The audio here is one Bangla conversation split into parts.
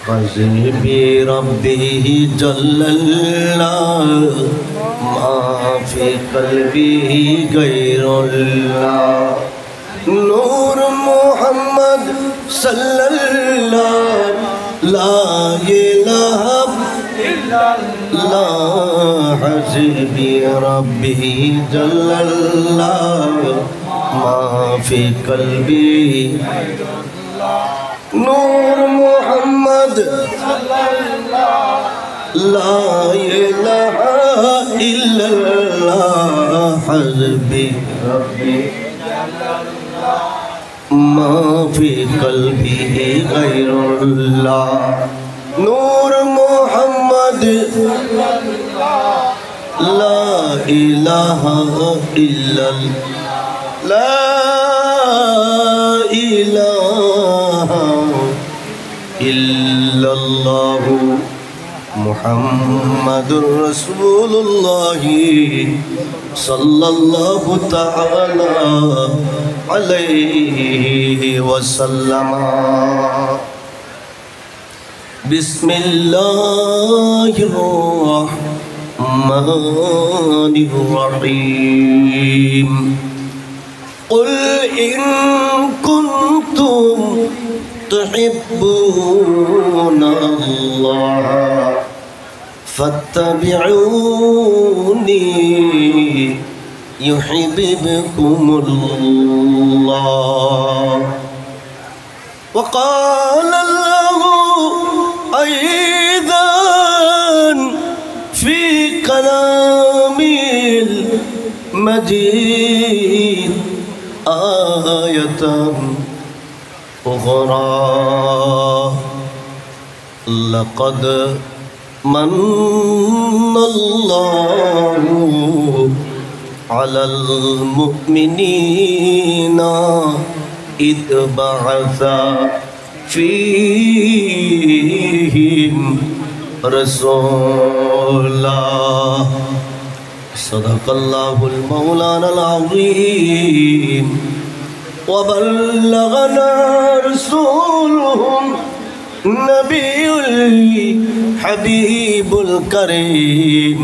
حسبي ربي جل الله ما في قلبي غير الله نور محمد صلى الله لا إله إلا الله حسبي ربي جل الله ما في قلبي نور محمد لا إله إلا الله حسبي ربي ما في قلبه غير الله نور محمد لا إله إلا الله لا إله إلا الله محمد رسول الله صلى الله تعالى عليه وسلم بسم الله الرحمن الرحيم قل إن كنتم تحبون الله فاتبعوني يحببكم الله وقال الله أيضا في كلام المجيد آية أخرى لقد من الله على المؤمنين إذ بعث فيهم رسولا صدق الله المولانا العظيم وبلغنا رسولهم نبي الحبيب الكريم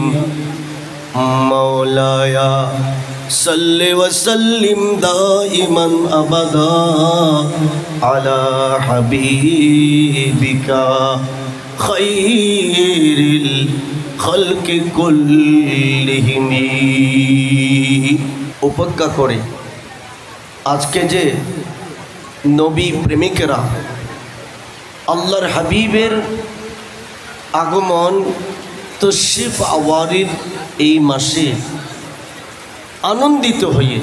مولاي صل وسلم دائما أبدا على حبيبك خير الخلق كلهم উপেক্ষা করে আজকে যে নবী প্রেমিকেরা আল্লাহর হাবিবের আগমন তশরিফ আওয়ারির এই মাসে আনন্দিত হয়ে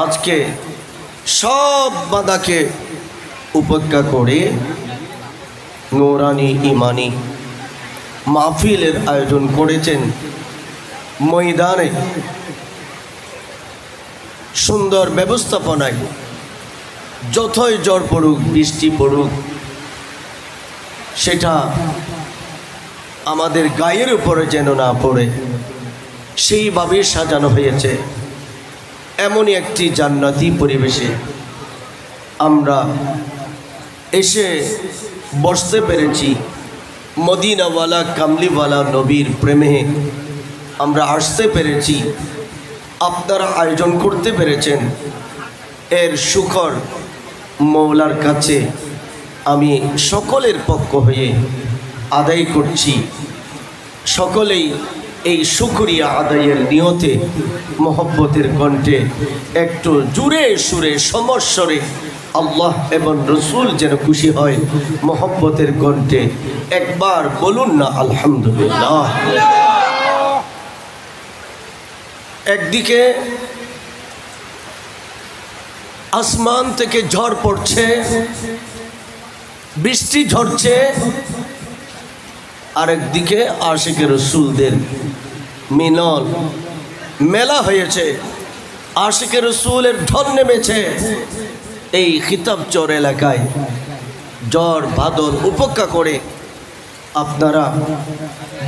আজকে সব বাধাকে উপেক্ষা করে নূরানি ইমানি মাহফিলের আয়োজন করেছেন ময়দানে সুন্দর ব্যবস্থাপনায় যতই ঝড় পড়ুক বৃষ্টি পড়ুক সেটা আমাদের গায়ের উপরে যেন না পড়ে সেইভাবে সাজানো হয়েছে। এমনই একটি জান্নাতি পরিবেশে আমরা এসে বসতে পেরেছি। মদিনাওয়ালা কামলিওয়ালা নবীর প্রেমে আমরা আসতে পেরেছি, আপনারা আয়োজন করতে পেরেছেন। এর শুকর মওলার কাছে আমি সকলের পক্ষ হয়ে আদায় করছি। সকলেই এই শুকরিয়া আদায়ের নিয়তে মহব্বতের কণ্ঠে একটু জুড়ে সুরে সমস্বরে আল্লাহ এবং রসুল যেন খুশি হয় মহব্বতের কণ্ঠে একবার বলুন না আলহামদুলিল্লাহ। একদিকে আসমান থেকে ঝড় পড়ছে, বৃষ্টি ঝরছে, আরেকদিকে আশিকে রসুলদের মিলন মেলা হয়েছে, আশিকে রসুলের ঢল নেমেছে। এই খিতাবচর এলাকায় ঝড় বাদল উপেক্ষা করে আপনারা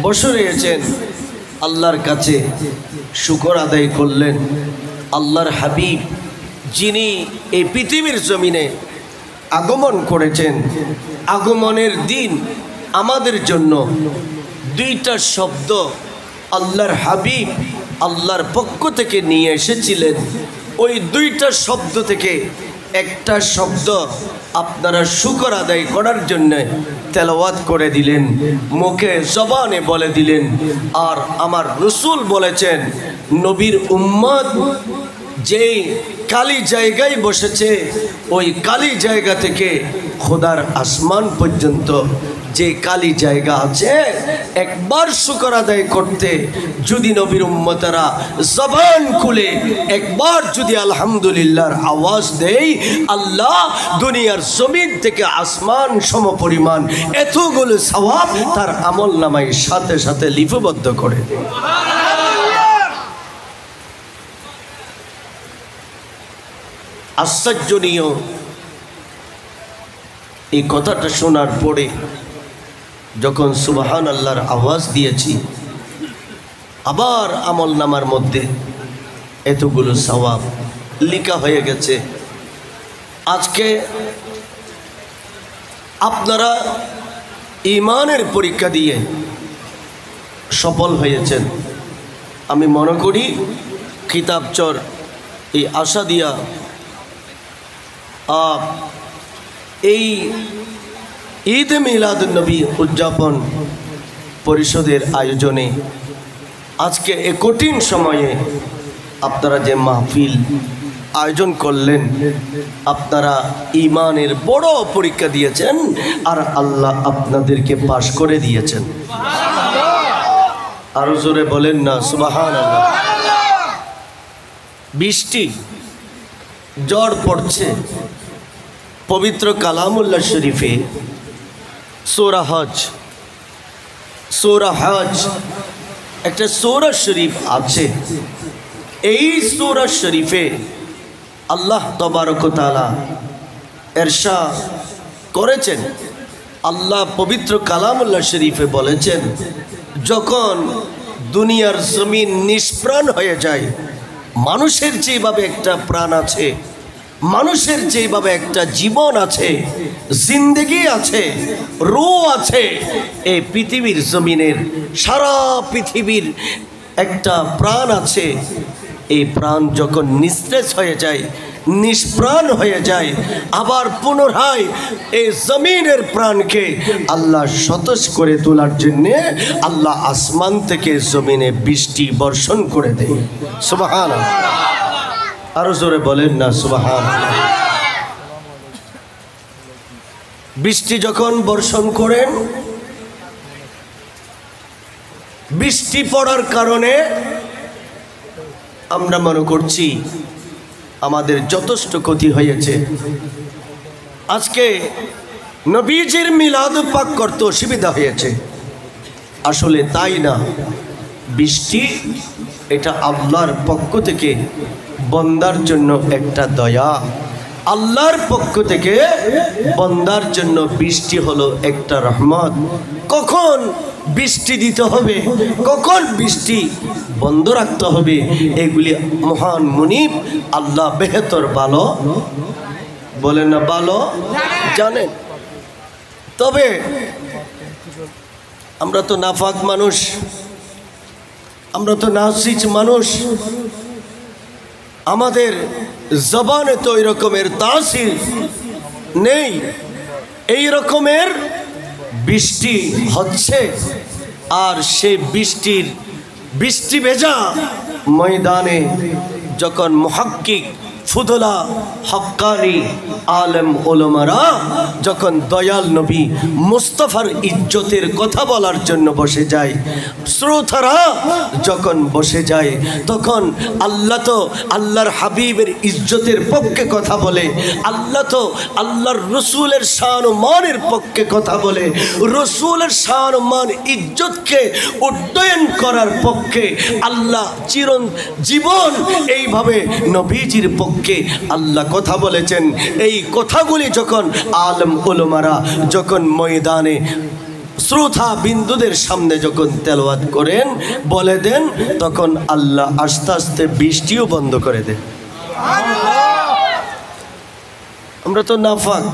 বসে রয়েছেন, আল্লাহর কাছে শুকর আদায় করলেন। আল্লাহর হাবিব যিনি এই পৃথিবীর জমিনে আগমন করেছেন। আগমনের দিন আমাদের জন্য দুইটা শব্দ আল্লাহর হাবিব আল্লাহর পক্ষ থেকে নিয়ে এসেছিলেন। ওই দুইটা শব্দ থেকে একটা শব্দ আপনারা শুকর আদায় করার জন্য তেলাওয়াত করে দিলেন, মুখে জবানে বলে দিলেন। আর আমার রসুল বলেছেন, নবীর উম্মত যেই কালি জায়গায় বসেছে, ওই কালি জায়গা থেকে খোদার আসমান পর্যন্ত যে কালি জায়গা আছে, একবার শুকর আদায় করতে যদি নবীর উম্মতেরা জবান খুলে একবার যদি আলহামদুলিল্লাহর আওয়াজ দেয়, আল্লাহ দুনিয়ার জমিন থেকে আসমান সমপরিমাণ এতগুলো সওয়াব তার আমল নামায় সাথে সাথে লিপিবদ্ধ করে দেয়। আশ্চর্যনীয় এই কথাটা শোনার পরে যখন সুবহান আল্লাহর আওয়াজ দিয়েছি, আবার আমল নামার মধ্যে এতগুলো সওয়াব লেখা হয়ে গেছে। আজকে আপনারা ঈমানের পরীক্ষা দিয়ে সফল হয়েছেন। আমি মনে করি কিতাবচর এই আশা দিয়া এই ঈদ মিলাদুন্নবী উদযাপন পরিষদের আয়োজনে আজকে এ কঠিন সময়ে আপনারা যে মাহফিল আয়োজন করলেন, আপনারা ঈমানের বড় পরীক্ষা দিয়েছেন আর আল্লাহ আপনাদেরকে পাশ করে দিয়েছেন। আরো জোরে বলেন না সুবহানাল্লাহ। বৃষ্টি, ঝড় পড়ছে। পবিত্র কালামুল্লাহ শরীফে সূরা হজ একটা সূরা শরীফ আছে। এই সূরা শরীফে আল্লাহ তাবারক ওয়া তাআলা ইরশাদ করেছেন, আল্লাহ পবিত্র কালামুল্লাহ শরীফে বলেছেন, যখন দুনিয়ার জমিন নিষ্প্রাণ হয়ে যায়, মানুষের যেভাবে একটা প্রাণ আছে, মানুষের যেভাবে একটা জীবন আছে, জিন্দেগি আছে, রূহ আছে, এই পৃথিবীর জমিনের সারা পৃথিবীর একটা প্রাণ আছে। এই প্রাণ যখন নিস্তেজ হয়ে যায়, নিষ্প্রাণ হয়ে যায়, আবার পুনরায় এই জমিনের প্রাণকে আল্লাহ সতেজ করে তোলার জন্যে আল্লাহ আসমান থেকে জমিনে বৃষ্টি বর্ষণ করে দেয়। সুবহানাল্লাহ। আরো জোরে বলেন না সুবহানাল্লাহ। বৃষ্টি যখন বর্ষণ করেন, বৃষ্টি পড়ার কারণে আমরা মনে করছি আমাদের যথেষ্ট ক্ষতি হয়েছে। আজকে নবীজির মিলাদ পাক করতে অসুবিধা হয়েছে। আসলে তাই না, বৃষ্টি এটা আল্লাহর পক্ষ থেকে বন্দার জন্য একটা দয়া। আল্লাহর পক্ষ থেকে বন্দার জন্য বৃষ্টি হলো একটা রহমত। কখন বৃষ্টি দিতে হবে, কখন বৃষ্টি বন্ধ রাখতে হবে, এগুলি মহান মুনিব আল্লাহ বেহতর ভালো বলেন না, ভালো জানেন। তবে আমরা তো নাফাক মানুষ, আমরা তো নাসিজ মানুষ, আমাদের জবানে তো ওই রকমের তাসির নেই। এই রকমের বৃষ্টি হচ্ছে, আর সেই বৃষ্টি ভেজা ময়দানে যখন মুহাক্কিক ফুদলা হক্কানি আলেম ওলামারা যখন দয়াল নবী মুস্তাফার ইজ্জতের কথা বলার জন্য বসে যায়, শ্রোতারা যখন বসে যায়, তখন আল্লাহ তো আল্লাহর হাবিবের ইজ্জতের পক্ষে কথা বলে, আল্লাহ তো আল্লাহর রসুলের শান ও মানের পক্ষে কথা বলে, রসুলের শান ও মান ইজ্জতকে উড্ডয়ন করার পক্ষে আল্লাহ জীবন এইভাবে নবীজির পক্ষে আল্লাহ কথা বলেছেন। এই কথাগুলি যখন আলেম উলামারা যখন ময়দানে শ্রোতা বিন্দুদের সামনে যখন তেলাওয়াত করেন, বলে দেন, তখন আল্লাহ আস্তে আস্তে বৃষ্টিও বন্ধ করে দেন। আমরা তো নাফাক,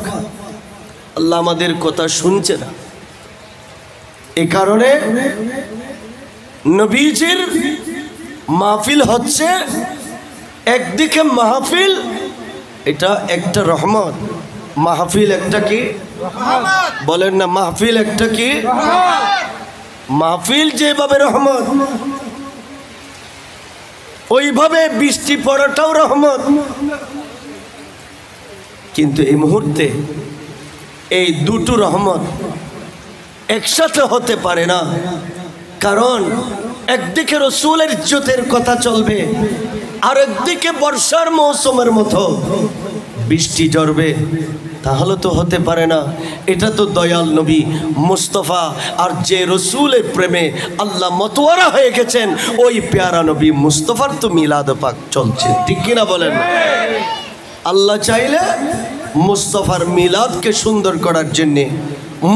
আল্লাহ আমাদের কথা শুনছে না। এই কারণে নবীজির মাহফিল হচ্ছে একদিকে মাহফিল, এটা একটা রহমত। মাহফিল একটা কি বলেন না, মাহফিল একটা কি? মাহফিল যেভাবে রহমত, ওইভাবে বৃষ্টি পড়াটাও রহমত। কিন্তু এই মুহূর্তে এই দুটো রহমত একসাথে হতে পারে না, কারণ একদিকে রসুলের ইজ্জতের কথা চলবে, আর একদিকে বর্ষার মৌসুমের মতো বৃষ্টি ঝরবে। তাহলে তো হতে পারে না। এটা তো দয়াল নবী মুস্তফা, আর যে রসুলের প্রেমে আল্লাহ মতোয়ারা হয়ে গেছেন, ওই পেয়ারা নবী মুস্তফার তো মিলাদ পাক চলছে, ঠিক কিনা বলেন? আল্লাহ চাইলে মুস্তফার মিলাদকে সুন্দর করার জন্যে,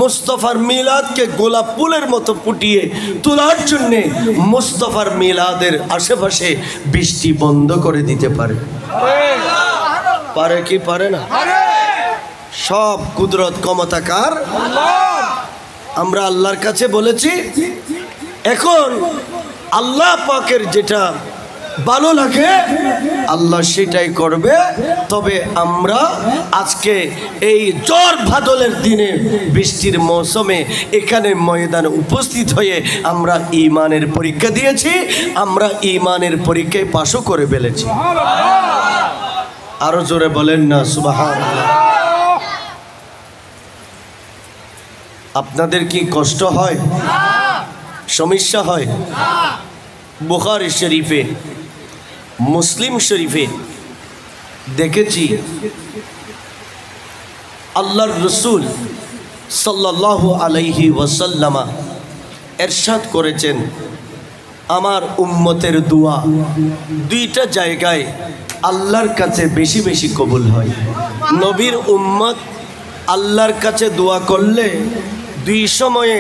মুস্তফার মিলাদকে গোলাপ ফুলের মতো ফুটিয়ে তোলার জন্যে মুস্তফার মিলাদের আশেপাশে বৃষ্টি বন্ধ করে দিতে পারে। পারে কি পারে না? সব কুদরত ক্ষমতাকার আমরা আল্লাহর কাছে বলেছি। এখন আল্লাহ পাকের যেটা ভালো লাগে আল্লাহ সেটাই করবে। তবে আমরা আজকে এই ঝড় বাদলের দিনে বৃষ্টির মৌসুমে এখানে ময়দানে উপস্থিত হয়ে আমরা ঈমানের পরীক্ষা দিয়েছি, আমরা ঈমানের পরীক্ষায় পাশও করে ফেলেছি। আরো জোরে বলেন না সুবহানাল্লাহ। আপনাদের কি কষ্ট হয়, সমস্যা হয়? বুখারী শরীফে, মুসলিম শরীফে দেখেছি আল্লাহর রসুল সাল্লাল্লাহু আলাইহি ওয়াসাল্লামা ইরশাদ করেছেন, আমার উম্মতের দোয়া দুইটা জায়গায় আল্লাহর কাছে বেশি বেশি কবুল হয়। নবীর উম্মত আল্লাহর কাছে দোয়া করলে দুই সময়ে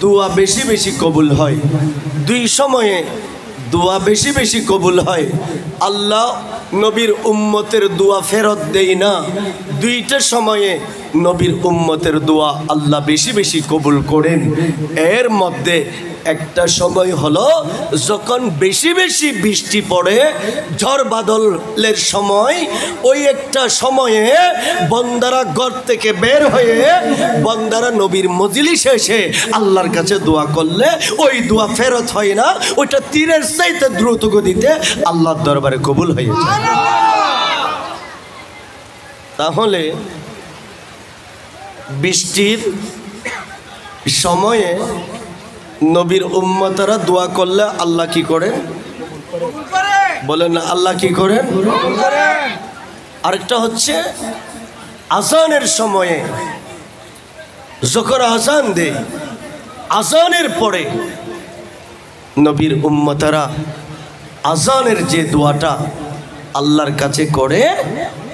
দোয়া বেশি বেশি কবুল হয়। দুই সময়ে দোয়া বেশি বেশি কবুল হয়। আল্লাহ নবীর উম্মতের দোয়া ফেরত দেয় না। দুইটা সময়ে নবীর উম্মতের দোয়া আল্লাহ বেশি বেশি কবুল করেন। এর মধ্যে একটা সময় হলো যখন বেশি বেশি বৃষ্টি পড়ে, ঝড় বাদলের সময়। ওই একটা সময়ে বন্দারা ঘর থেকে বের হয়ে বন্দারা নবীর মজলিসে এসে আল্লাহর কাছে দোয়া করলে ওই দোয়া ফেরত হয় না, ওইটা তীরের চাইতে দ্রুত গতিতে আল্লাহর দরবারে কবুল হয়ে যায়। তাহলে বৃষ্টির সময়ে নবীর উম্মতরা দোয়া করলে আল্লাহ কি করেন বলেন না, আল্লাহ কি করেন? আরেকটা হচ্ছে আজানের সময়ে, যখন আজান দেয়, আজানের পরে নবীর উম্মতরা আজানের যে দোয়াটা আল্লাহর কাছে করে,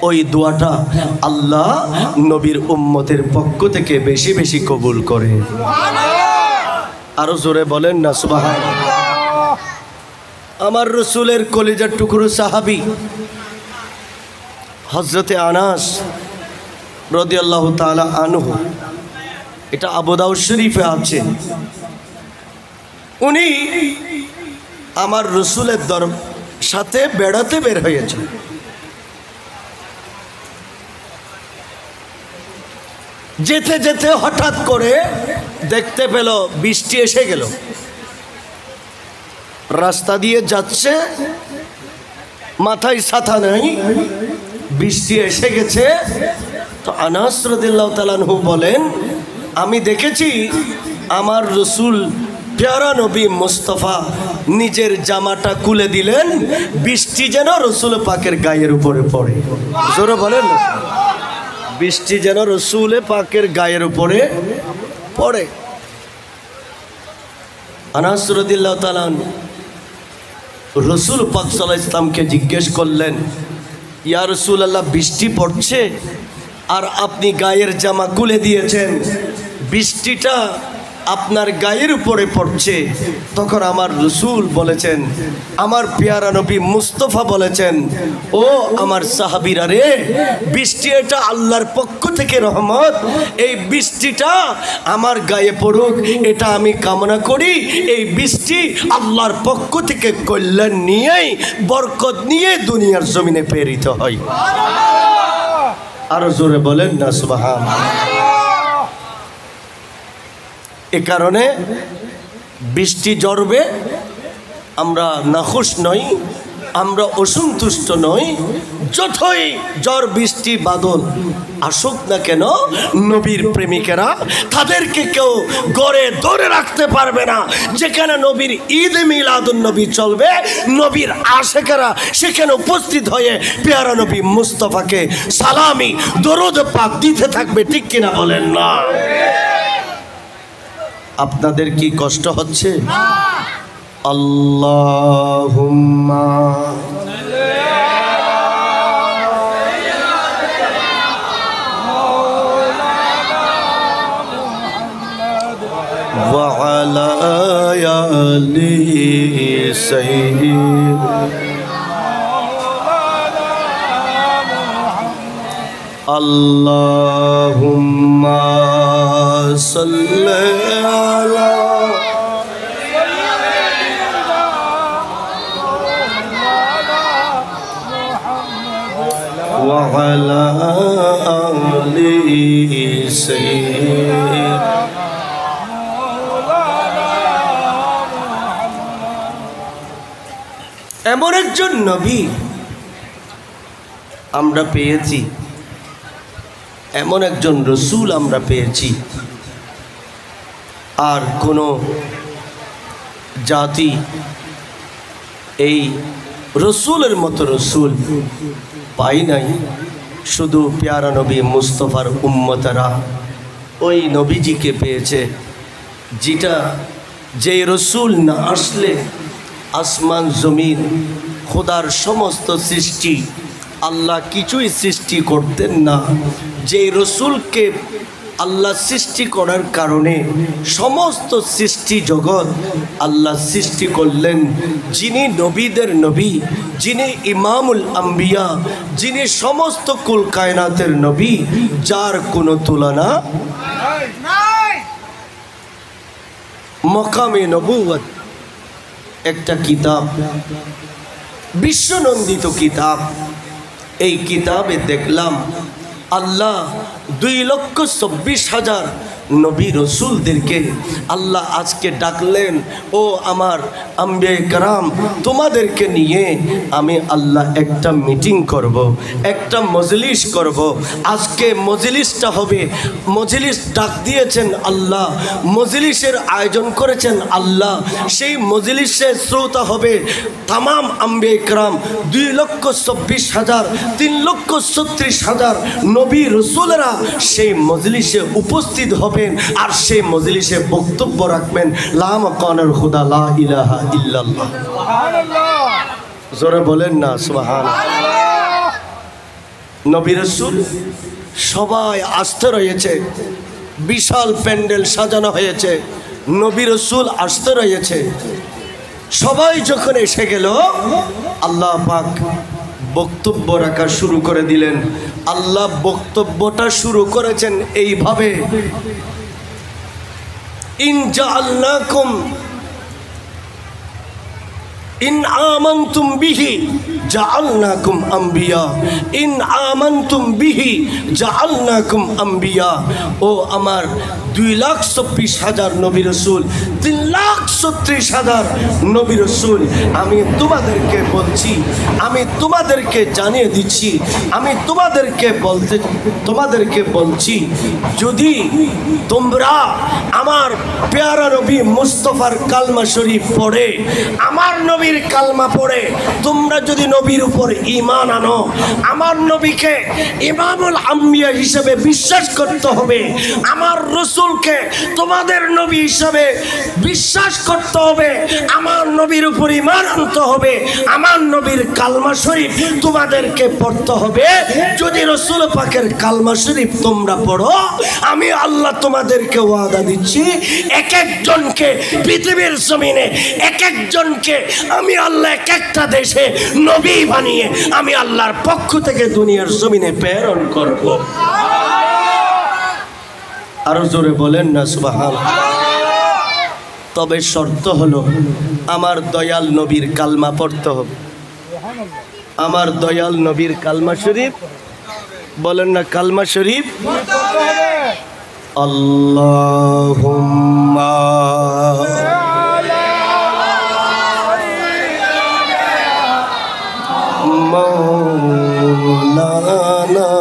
ওই দোয়াটা আল্লাহ নবীর উম্মতের পক্ষ থেকে বেশি বেশি কবুল করে। আরো জোরে বলেন না সুবহানাল্লাহ। আমার রসুলের কলিজার টুকরো সাহাবী হযরতে আনাস রাদিয়াল্লাহু তাআলা আনহু, এটা আবু দাউদ শরীফে আছে। উনি আমার রসুলের সাথে বেড়াতে বের হয়েছে। যেতে যেতে হঠাৎ করে দেখতে পেল বৃষ্টি এসে গেল। রাস্তা দিয়ে যাচ্ছে, মাথায় ছাতা নাই, বৃষ্টি এসে গেছে। তো আনাস রাদিয়াল্লাহু তাআলা আনহু বলেন, আমি দেখেছি আমার রসুল প্যারা নবী মুস্তফা নিজের জামাটা খুলে দিলেন, বৃষ্টি যেন রসুল পাকের গায়ের উপরে পড়ে। জোরে বলেন, বৃষ্টি যেন রসুল পাকের গায়ের উপরে পড়ে। আনাস রাদিয়াল্লাহু তাআলা রসুল পাক সাল্লাল্লাহু আলাইহি ওয়াসাল্লামকে জিজ্ঞেস করলেন, ইয়া রাসূলুল্লাহ, বৃষ্টি পড়ছে আর আপনি গায়ের জামা খুলে দিয়েছেন, বৃষ্টিটা আপনার গায়ের উপরে পড়ছে, তখন আমার রসুল বলেছেন, আমার পেয়ারা নবী মুস্তফা বলেছেন, ও আমার সাহাবীরা রে, বৃষ্টি এটা আল্লাহর পক্ষ থেকে রহমত, এই বৃষ্টিটা আমার গায়ে পড়ুক, এটা আমি কামনা করি। এই বৃষ্টি আল্লাহর পক্ষ থেকে কল্যাণ নিয়েই, বরকত নিয়ে দুনিয়ার জমিনে প্রেরিত হয়। আরো জোরে বলেন না সুবহানাল্লাহ। এ কারণে বৃষ্টি ঝরবে, আমরা নাখুশ নই, আমরা অসন্তুষ্ট নই। যতই ঝড় বৃষ্টি বাদল আসুক না কেন, নবীর প্রেমিকেরা তাদেরকে কেউ গড়ে ধরে রাখতে পারবে না। যেখানে নবীর ঈদ মিলাদুন নবী চলবে, নবীর আশেকেরা সেখানে উপস্থিত হয়ে পেয়ারা নবী মুস্তফাকে সালামি দরুদ পাক দিতে থাকবে। ঠিক কিনা বলেন না? আপনাদের কি কষ্ট হচ্ছে? আল্লাহুম্মা ওয়া আলা আলি সাইয়্যিদিনা আল্লাহুম্মা সাল্লি আলা ওয়া আলা আলি সাইয়্যিদিনা। এমন একজন নবী আমরা পেয়েছি, এমন একজন রসুল আমরা পেয়েছি, আর কোনো জাতি এই রসুলের মতো রসুল পাই নাই। শুধু পেয়ারা নবী মুস্তফার উম্মতেরা ওই নবীজিকে পেয়েছে, যেই রসুল না আসলে আসমান জমিন খোদার সমস্ত সৃষ্টি আল্লাহ কিছুই সৃষ্টি করতেন না। যেই রসুলকে আল্লাহ সৃষ্টি করার কারণে সমস্ত সৃষ্টি জগৎ আল্লাহ সৃষ্টি করলেন, যিনি নবীদের নবী, যিনি ইমামুল আম্বিয়া, যিনি সমস্ত কুল কায়নাতের নবী, যার কোনো তুলনা নাই। মকামে নবুয়ত একটা কিতাব, বিশ্বনন্দিত কিতাব। এই কিতাবে দেখলাম আল্লাহ 2,26,000 নবী রসুলদেরকে আল্লাহ আজকে ডাকলেন, ও আমার আম্বিয়া কারাম, তোমাদেরকে নিয়ে আমি আল্লাহ একটা মিটিং করব, একটা মজলিস করব। আজকে মজলিসটা হবে, মজলিস ডাক দিয়েছেন আল্লাহ, মজলিসের আয়োজন করেছেন আল্লাহ। সেই মজলিসে শ্রোতা হবে তামাম আম্বিয়া কারাম, 2,26,000, 3,36,000 নবী রসুলেরা সেই মজলিসে উপস্থিত হবে। আর সেই মজলিসে বক্তব্য রাখবেন লা মাকানাল খুদা লা ইলাহা ইল্লাল্লাহ। সুবহানাল্লাহ। জোরে বলেন না সুবহানাল্লাহ। নবী রাসূল সবাই আসতে রয়েছে, বিশাল প্যান্ডেল সাজানো হয়েছে, নবী রাসূল আসতে রয়েছে। সবাই যখন এসে গেল, আল্লাহ পাক বক্তব্য রাখা শুরু করে দিলেন। আল্লাহ বক্তব্যটা শুরু করেছেন এইভাবে, ইন জাআলনাকুম ইন আমানতুম বিহি জাআলনাকুম আম্বিয়া, ইন আমানতুম বিহি জাআলনাকুম আম্বিয়া। ও আমার 2,26,000 নবী রসুল, 3,36,000 নবী রসুল, আমি তোমাদেরকে বলছি, আমি তোমাদেরকে জানিয়ে দিচ্ছি, আমি তোমাদেরকে বলছি, যদি তোমরা আমার পেয়ারা নবী মুস্তফার কালমা শরীফ পড়ে, আমার নবীর কালমা পড়ে তোমরা যদি নবীর উপর ঈমান আনো, আমার নবীকে ইমামুল আম্বিয়া হিসেবে বিশ্বাস করতে হবে, আমার রসুলকে তোমাদের নবী হিসেবে বিশ্বাস করতে হবে, আমার নবীর উপর ঈমান আনতে হবে, আমার নবীর কালমা শরীফ তোমাদেরকে পড়তে হবে। যদি রাসূল পাকের কালমা শরীফ তোমরা পড়ো, আমি আল্লাহ তোমাদেরকে ওয়াদা দিচ্ছি, এক একজনকে পৃথিবীর জমিনে এক একজনকে আমি আল্লাহ এক একটা দেশে নবী বানিয়ে আমি আল্লাহর পক্ষ থেকে দুনিয়ার জমিনে প্রেরণ করব। আরো জোরে বলেন না সুবহানাল্লাহ। তবে শর্ত হলো আমার দয়াল নবীর কালমা পড়তে হবে। আমার দয়াল নবীর কালমা শরীফ বলেন না, কালমা শরীফ আল্লাহুম্মা মাওলানা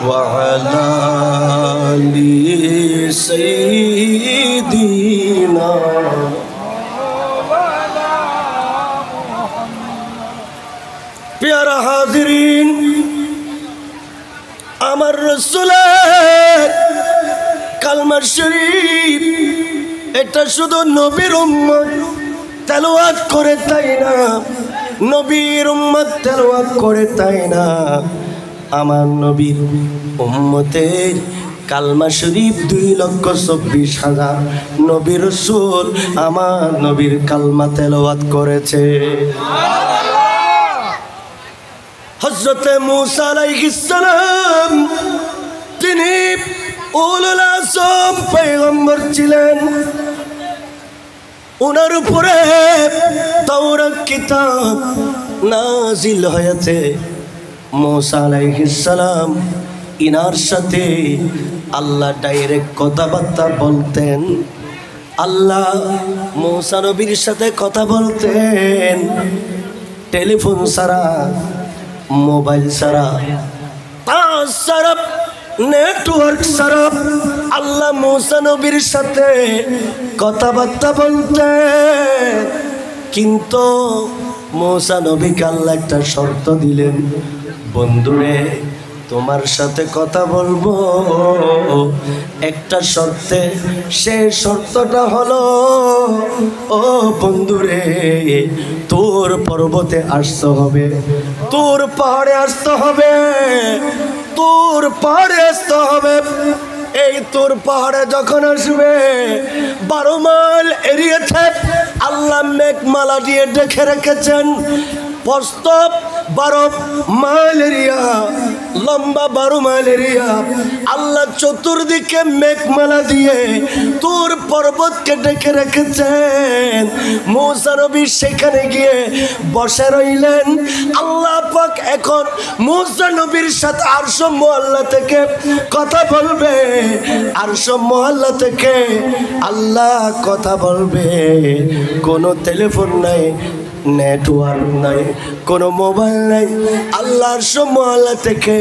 ওয়া আলা আলি সাইয়্যিদিনা প্যারা হাজিরিন, আমার রাসূলের কালমা শরীফ এটা শুধু নবীর উম্মত তেলাওয়াত করে তাই না, নবীর উম্মত তেলাওয়াত করে তাই না, আমার নবীর উম্মতের কালমা শরীফ 2,24,000 নবী রাসূল আমার নবীর কালমা তেলাওয়াত করেছে। হযরতে মূসা আলাইহিস সালাম তিনি উলুল আযম পয়গম্বর ছিলেন, ওনার উপরে তাওরাত কিতাব নাজিল হয়েছে। মূসা আলাইহিস সালাম ইনার সাথে আল্লাহ ডাইরেক্ট কথাবার্তা বলতেন। আল্লাহ মূসা নবীর সাথে কথা বলতেন টেলিফোন ছাড়া, মোবাইল ছাড়া, তাছাড়া নেটওয়ার্ক ছাড়া আল্লাহ মূসা নবীর সাথে কথাবার্তা বলতেন। কিন্তু মূসা নবীকে আল্লাহ একটা শর্ত দিলেন, বন্ধুরে তোমার সাথে কথা বলবো একটা শর্তে, সে শর্তটা হলো ও বন্ধুরে তোর পর্বতে আসতে হবে, তোর পাহাড়ে আসতে হবে, তোর পাহাড়ে আসতে হবে। এই তোর পাহাড়ে যখন আসবে 12 মাইল এরিয়াতে আল্লাহ মেঘমালা দিয়ে ঢেকে রেখেছেন। প্রস্থ 12 মাইল এরিয়া, লম্বা 12 মাইল এরিয়া, আল্লাহ চতুর্দিকে মেঘমালা দিয়ে তোর পর্বতকে ঢেকে রেখেছেন। মূসা নবী সেখানে গিয়ে বসে রইলেন। আল্লাহ পাক এখন মূসা নবীর সাথে আরশ মুআল্লা থেকে কথা বলবে, আরশ মুআল্লা থেকে আল্লাহ কথা বলবে। কোনো টেলিফোন নাই, নেটওয়ার্ক নাই, কোনো মোবাইল নাই, আল্লাহর সুবহানাল্লাহ থেকে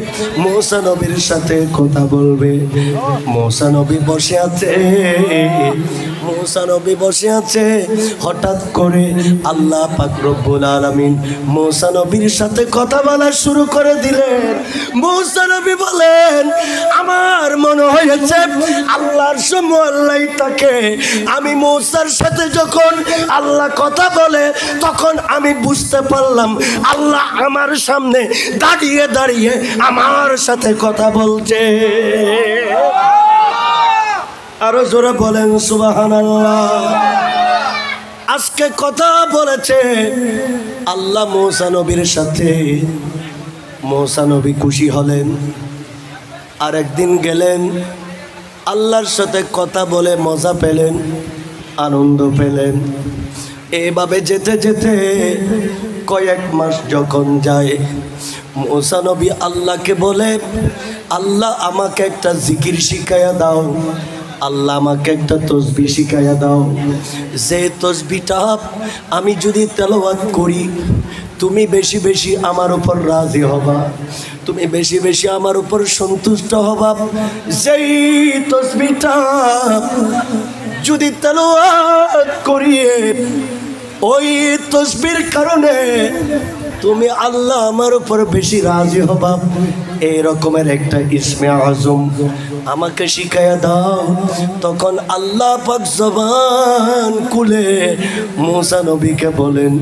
মূসা নবীর সাথে কথা বলবে। মূসা নবী বসে আছে, মূসা নবী বসে আছে, হঠাৎ করে আল্লাহ পাক রব্বুল আলামিন মূসা নবীর সাথে কথা বলা শুরু করে দিলেন। মূসা নবী বলেন, আমার মনে হয়েছে আল্লাহর সুবহানাল্লাহ তাকে, আমি মূসার সাথে যখন আল্লাহ কথা বলে তখন আমি বুঝতে পারলাম আল্লাহ আমার সামনে দাঁড়িয়ে দাঁড়িয়ে আমার সাথে কথা বলছে। আরো জোরে বলেন সুবহানাল্লাহ। আজকে কথা বলেছে আল্লাহ মূসা নবীর সাথে। মূসা নবী খুশি হলেন। আর একদিন গেলেন, আল্লাহর সাথে কথা বলে মজা পেলেন, আনন্দ পেলেন। এভাবে যেতে যেতে কয়েক মাস যখন যায়, মূসা নবী আল্লাহকে বলে, আল্লাহ আমাকে একটা জিকির শিখাইয়া দাও, আল্লাহ আমাকে একটা তসবিহ শিখাইয়া দাও, যে তসবিহটা আমি যদি তেলাওয়াত করি তুমি বেশি বেশি আমার উপর রাজি হবা, তুমি বেশি বেশি আমার উপর সন্তুষ্ট হবা। যেই তসবিহটা যদি তেলাওয়াত করি ওই তসবির কারণে তুমি আল্লাহ আমার উপর বেশি রাজি হবা, এই রকমের একটা ইসমে আজম আমাকে শিখাইয়া দাও। তখন আল্লাহ পাক জবান খুলে মুসা নবীকে বলেন,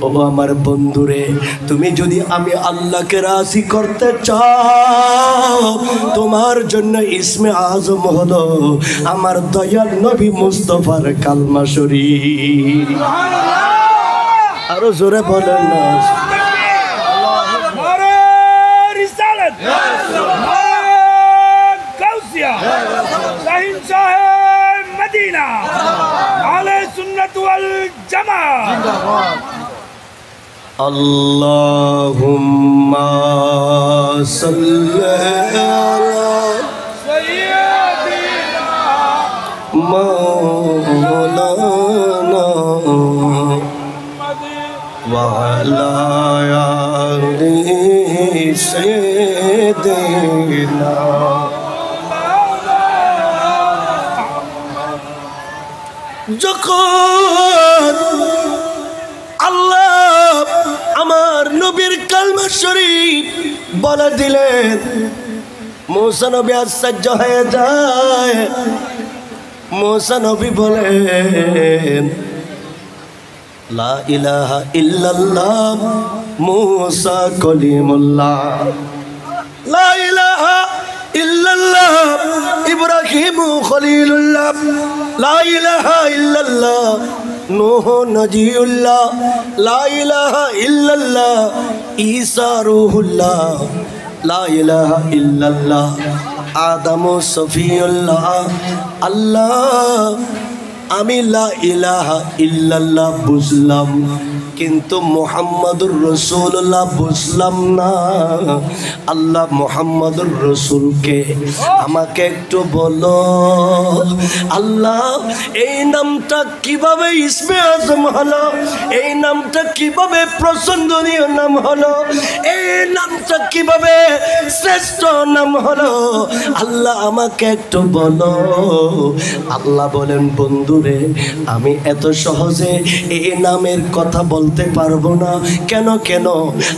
ও আমার বন্ধুরে, তুমি যদি আমি আল্লাহকে রাজি করতে চাও, তোমার জন্য ইসমে আজম হলো আমার দয়াল নবী মুস্তাফার কালমা শরীফ। আরো জোরে বলেন না। আল্লাহুম্মা সাল্লি আলা সাইয়্যিদিনা মাওলানা ওয়া আলা আলি সাইয়্যিদিনা। যখন আল্লাহ আমার নবীর কালমা শরীফ বলে দিলেন, মুসা নবী আশ্চর্য হয়ে যায়। মুসা নবী বলেন, লা ইলাহা ইল্লাল্লাহ মুসা কলিমুল্লাহ, লা ইলাহা ইল্লাল্লাহ ইব্রাহিম খলিলুল্লাহ, লা ইলাহা ইল্লাল্লাহ নূহ নজিউল্লাহ, লা ইলাহা ইল্লাল্লাহ ঈসা রূহুল্লাহ, লা ইলাহা ইল্লাল্লাহ আদম সফিউল্লাহ। আল্লাহ আমি লা ইলাহা ইল্লাল্লাহ বুঝলাম, কিন্তু মুহাম্মাদুর রাসূলুল্লাহ বুঝলাম না। আল্লাহ মুহাম্মাদুর রাসূলকে আমাকে একটু বলো, আল্লাহ এই নামটা কিভাবে ইসমে আজম হলো, এই নামটা কিভাবে পছন্দনীয় নাম হলো, এই নামটা কিভাবে শ্রেষ্ঠ নাম হলো, আল্লাহ আমাকে একটু বলো। আল্লাহ বলেন, বন্ধুরে, আমি এত সহজে এই নামের কথা বলতে পারবো না। কেন কেন?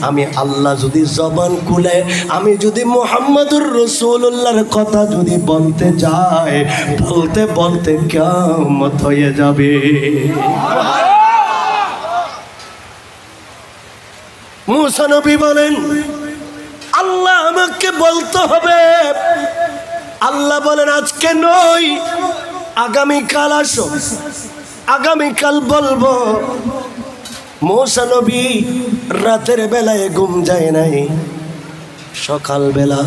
আমি আল্লাহ যদি জবান খুলে, আমি যদি মুহাম্মাদুর রাসূলুল্লাহর কথা যদি বলতে যাই, বলতে বলতে কিয়ামত হয়ে যাবে। মুসা নবী বলেন, আল্লাহ আমাকে বলতে হবে। আল্লাহ বলেন, আজকে নয়, আগামীকাল আসো, আগামীকাল বলবো। মুসা নবী রাতের বেলায় ঘুম যায় নাই, সকালবেলা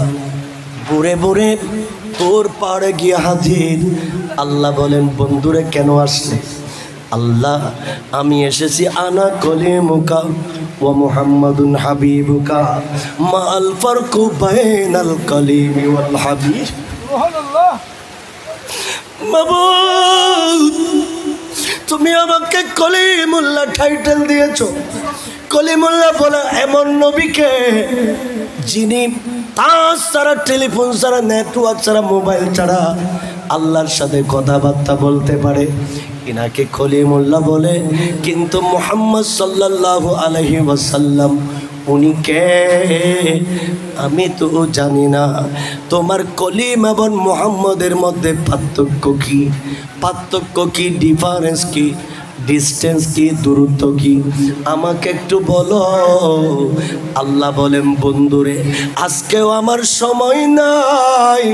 বুড়ে বুড়ে তোর পাড়ে গিয়ে হাজির। আল্লাহ বলেন, বন্ধুরে কেন আসলে? আল্লাহ আমি এসেছি আনা কলিমুকা ওয়া মুহাম্মাদুন হাবিবুকা মা আল ফারকু বাইনাল কলিমি ওয়াল হাবিব। সুবহানাল্লাহ। মাবুদ, তুমি আমাকে কলিমুল্লাহ টাইটেল দিয়েছো। কলিমুল্লাহ বলে এমন নবীকে যিনি তাস ছাড়া, টেলিফোন ছাড়া, নেটওয়ার্ক ছাড়া, মোবাইল ছাড়া আল্লাহর সাথে কথাবার্তা বলতে পারে, ইনাকে কলিমুল্লাহ বলে। কিন্তু মুহাম্মদ সাল্লাল্লাহু আলাইহি ওয়াসাল্লাম উনি কে আমি তো জানি না। তোমার কলিম এবং মুহাম্মদের মধ্যে পার্থক্য কি? পার্থক্য কি? ডিফারেন্স কি? ডিস্টেন্স কি? দূরত্ব কি? আমাকে একটু বলো। আল্লাহ বলেন, বন্ধুরে, আজকেও আমার সময় নাই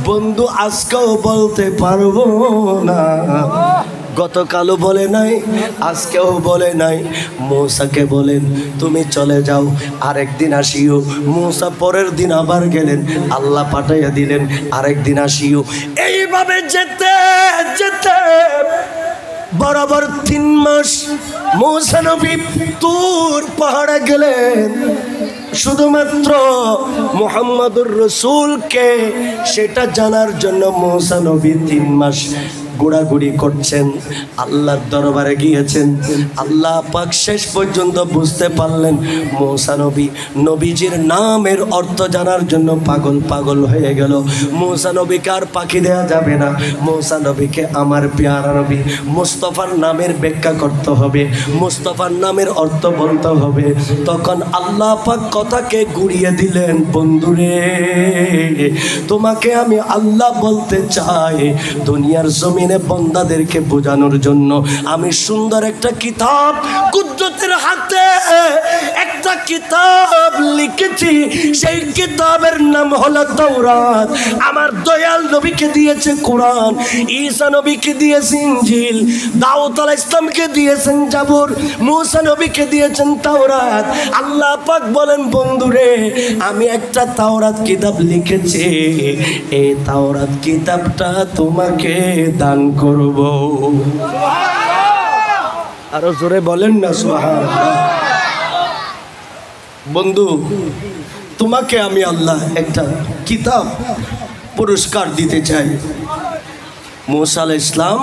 বন্ধু, আজকেও বলতে পারবো না। গতকালও বলে নাই, আজকেও বলে নাই। মূসাকে বলেন, তুমি চলে যাও, আরেকদিন আসিও। মূসা পরের দিন আবার গেলেন, আল্লাহ পাঠাইয়া দিলেন, আরেকদিন আসিও। এইভাবে যেতে যেতে বরাবর 3 মাস মূসা নবী তুর পাহাড়ে গেলেন। শুধুমাত্র মুহাম্মাদুর রাসূলকে সেটা জানার জন্য মূসা নবী 3 মাস ঘোরাঘুরি করছেন, আল্লাহর দরবারে গিয়েছেন। আল্লাহ পাক শেষ পর্যন্ত বুঝতে পারলেন মূসা নবী নবীজির নামের অর্থ জানার জন্য পাগল পাগল হয়ে গেল। মূসা নবীকে আর পাখি দেওয়া যাবে না, মূসা নবীকে আমার পেয়ারা নবী মুস্তাফার নামের ব্যাখ্যা করতে হবে, মুস্তাফার নামের অর্থ বলতে হবে। তখন আল্লাহ পাক কথাকে ঘুরিয়ে দিলেন, বন্ধুরে তোমাকে আমি আল্লাহ বলতে চাই, দুনিয়ার জমিনে বান্দাদেরকে বোঝানোর জন্য আমি সুন্দর একটা কিতাব কুদরতের হাতে একটা কিতাব লিখেছি। সেই কিতাবের নাম হলো তাওরাত। আমার দয়াল নবীকে দিয়েছে কোরআন, ঈসা নবীকে দিয়েছে ইনজিল, দাউদ আলাইহিস সালামকে দিয়েছেন জাবুর, মূসা নবীকে দিয়েছেন তাওরাত। আল্লাহ পাক বলেন, বন্ধুরে আমি একটা তাওরাত কিতাব লিখেছি, এই তাওরাত কিতাবটা তোমাকে দান করব। আরো জোরে বলেন না সুবহানাল্লাহ। বন্ধু তোমাকে আমি আল্লাহ একটা কিতাব পুরস্কার দিতে চাই। মূসা আলাইহিস সালাম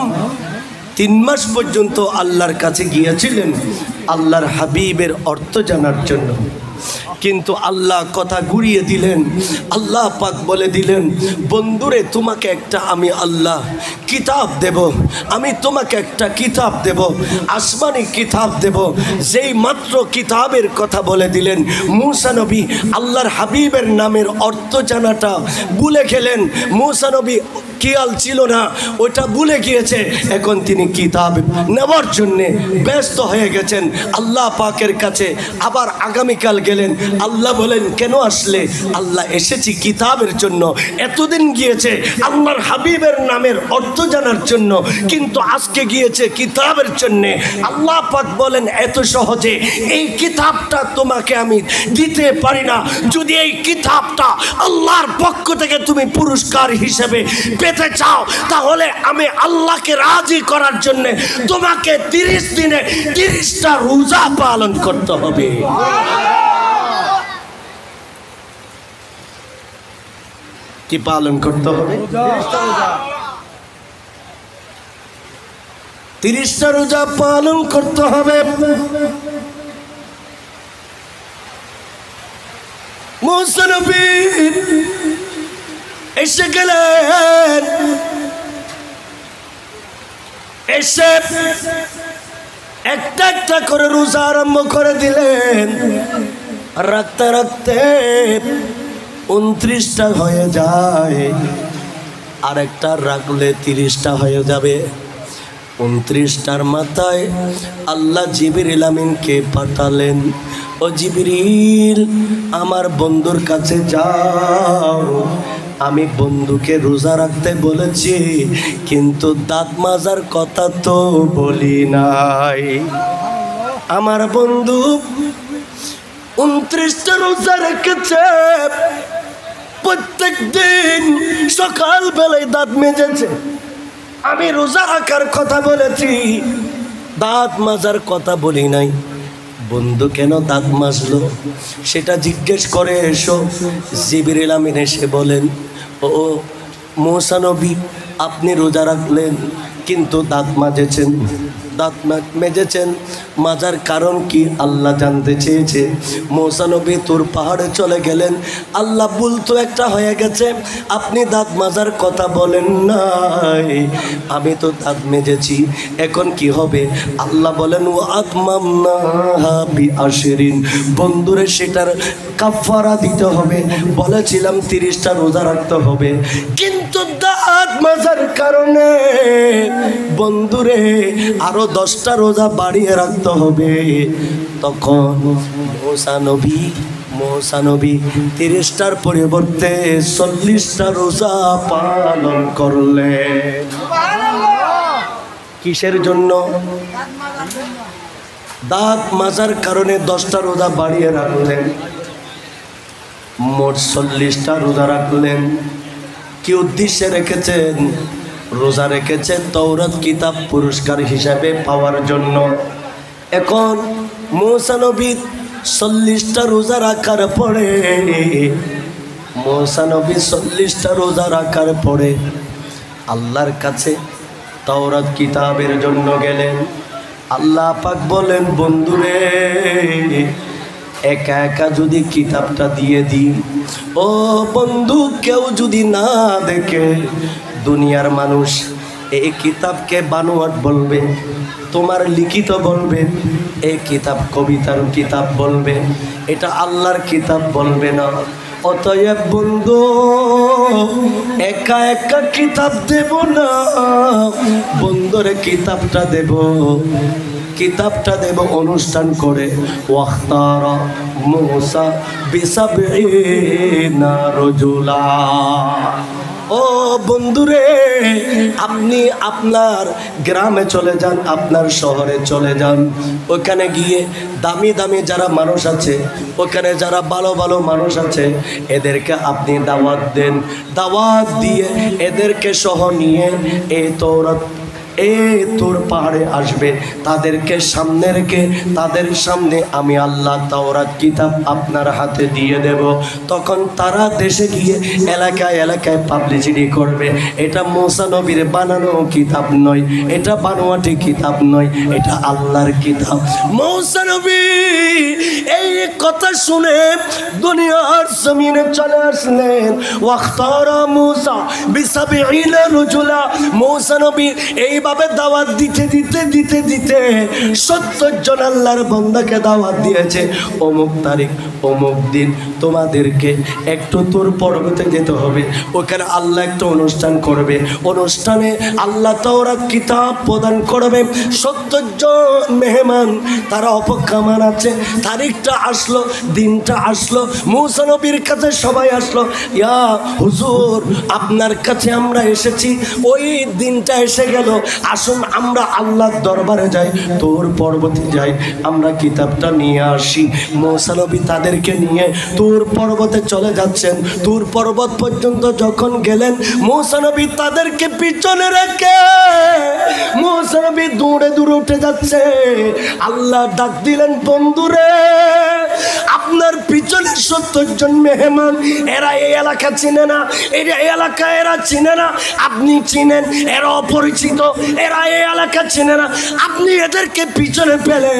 3 মাস পর্যন্ত আল্লাহর কাছে গিয়েছিলেন আল্লাহর হাবিবের অর্থ জানার জন্য, কিন্তু আল্লাহ কথা ঘুরিয়ে দিলেন। আল্লাহ পাক বলে দিলেন, বন্ধুরে তোমাকে একটা আমি আল্লাহ কিতাব দেব, আমি তোমাকে একটা কিতাব দেব, আসমানি কিতাব দেব। যেই মাত্র কিতাবের কথা বলে দিলেন, মূসা নবী আল্লাহর হাবিবের নামের অর্থ জানাটা ভুলে গেলেন। মূসা নবী খেয়াল ছিল না, ওটা ভুলে গিয়েছে। এখন তিনি কিতাব নেওয়ার জন্যে ব্যস্ত হয়ে গেছেন। আল্লাহ পাকের কাছে আবার আগামীকাল গেলেন। আল্লাহ বলেন, কেন আসলে? আল্লাহ এসেছি কিতাবের জন্য। এতদিন গিয়েছে আল্লাহর হাবিবের নামের অর্থ জানার জন্য, কিন্তু আজকে গিয়েছে কিতাবের জন্যে। আল্লাহ পাক বলেন, এত সহজে এই কিতাবটা তোমাকে আমি দিতে পারি না। যদি এই কিতাবটা আল্লাহর পক্ষ থেকে তুমি পুরস্কার হিসেবে পেতে চাও, তাহলে আমি আল্লাহকে রাজি করার জন্য তোমাকে 30 দিনে 30টা রোজা পালন করতে হবে। কি পালন করতে হবে? 30টা রোজা পালন করতে হবে। মূসা নবী এসে গেলেন, এসে একটা একটা করে রোজা আরম্ভ করে দিলেন। রাখতে রাখতে 29টা হয়ে যায়, আর একটা রাখলে 30টা হয়ে যাবে। 29টার মাথায় আল্লাহ জিবরিল আমিনকে পাঠালেন, ও জিবরিল আমার বন্ধুর কাছে যাও, আমি বন্ধুকে রোজা রাখতে বলেছি, কিন্তু দাঁত মাজার কথা তো বলি নাই। আমার বন্ধু 29টা রোজা রেখেছে, প্রত্যেক দিন সকাল বেলায় দাঁত মেজেছে। আমি রোজা রাখার কথা বলেছি, দাঁত মাজার কথা বলি নাই। বন্ধু কেন দাঁত মাজলো সেটা জিজ্ঞেস করে এসো। জিবরিল আমিন এসে বলেন, ও মূসা নবী আপনি রোজা রাখলেন কিন্তু দাঁত মাজেছেন, দাঁত মেজেছেন, মাজার কারণ কি আল্লাহ জানতে চেয়েছে। মূসা নবী তোর পাহাড়ে চলে গেলেন, আল্লাহ ভুল তো একটা হয়ে গেছে, আপনি দাঁত মাজার কথা বলেন নাই, আমি তো দাঁত মেজেছি, এখন কি হবে? আল্লাহ বলেন, ও আতমামনাহা বিআশরিন, বন্ধুরে সেটার কাফারা দিতে হবে। বলেছিলাম 30টা রোজা রাখতে হবে, কিন্তু দাঁত মাজার কারণে বন্ধুরে আরো 10টা রোজা বাড়িয়ে রাখতে হবে। তখন মূসা নবী 30টার পরিবর্তে 40টা রোজা পালন করলেন। কিসের জন্য? দাঁত মাজার কারণে 10টা রোজা বাড়িয়ে রাখলেন, মোট 40টা রোজা রাখলেন। কি উদ্দেশ্যে রেখেছেন? রোজা রেখেছেন তাওরাত কিতাব পুরস্কার হিসাবে পাওয়ার জন্য। এখন মূসা নবী 40টা রোজা রাখার পরে, মূসা নবী 40টা রোজা রাখার পরে আল্লাহর কাছে তাওরাত কিতাবের জন্য গেলেন। আল্লাহ পাক বলেন, বন্ধুরে একা একা যদি কিতাবটা দিয়ে দিই, ও বন্ধু কেউ যদি না দেখে, দুনিয়ার মানুষ এই কিতাবকে বানোয়াট বলবে, তোমার লিখিত বলবে, এই কিতাব কবিতার কিতাব বলবে, এটা আল্লাহর কিতাব বলবে না। অতএব বন্ধু একা একা কিতাব দেব না, বন্ধুরে কিতাবটা দেব, কিতাবটা দেব অনুষ্ঠান করে। ওয়াখতারা মূসা বিসাবঈনা রাজুলা। ও বন্ধুরে আপনি আপনার গ্রামে চলে যান, আপনার শহরে চলে যান, ওখানে গিয়ে দামি দামি যারা মানুষ আছে, ওখানে যারা ভালো ভালো মানুষ আছে, এদেরকে আপনি দাওয়াত দেন। দাওয়াত দিয়ে এদেরকে সহ নিয়ে এই তাওরাত তোর পাহাড়ে আসবে, তাদেরকে সামনে রেখে তাদের সামনে আমি আল্লাহ তাওরাত কিতাব আপনার হাতে দিয়ে দেব। তখন তারা দেশে গিয়ে এলাকায় এলাকায় পাবলিসিটি করবে, এটা মূসা নবীর বানানো কিতাব নয়, এটা বানোয়াটি কিতাব নয়, এটা আল্লাহর কিতাব। মূসা নবী এই কথা শুনে দুনিয়ার জমিনে চলে আসলেন। ওয়াখতারা মূসা বিসাবঈনা রাজুলা। মূসা নবী এইভাবে দাওয়াত দিতে দিতে দিতে দিতে 70 জন আল্লাহর বান্দাকে দাওয়াত দিয়েছে। অমুক তারিখ অমুক দিন তোমাদেরকে একটু তোর পর্বতে যেতে হবে, ওখানে আল্লাহ একটা অনুষ্ঠান করবে, অনুষ্ঠানে আল্লাহ তাওরাত কিতাব প্রদান করবে। 70 জন মেহমান তারা অপেক্ষমান আছে। তারিখটা আসলো, দিনটা আসলো, মূসা নবীর কাছে সবাই আসলো। ইয়া হুজুর আপনার কাছে আমরা এসেছি, ওই দিনটা এসে গেল, আসুন আমরা আল্লাহর দরবারে যাই, তোর পর্বতে যাই, আমরা কিতাবটা নিয়ে আসি। মূসা নবী তাদেরকে নিয়ে তুর পর্বতে চলে যাচ্ছেন। তুর পর্বত পর্যন্ত যখন গেলেন, মূসা নবী তাদেরকে পিছনে রেখে মূসা নবী দৌড়ে দৌড়ে উঠে যাচ্ছে। আল্লাহ ডাক দিলেন, বন্ধুরে আপনার পিছনে 70 জন মেহমান, এরা এই এলাকা চিনে না, এরা এই এলাকা এরা চিনে না, আপনি চিনেন, এরা অপরিচিত, এরা এই এলাকা চিনে না, আপনি এদেরকে পিছনে ফেলে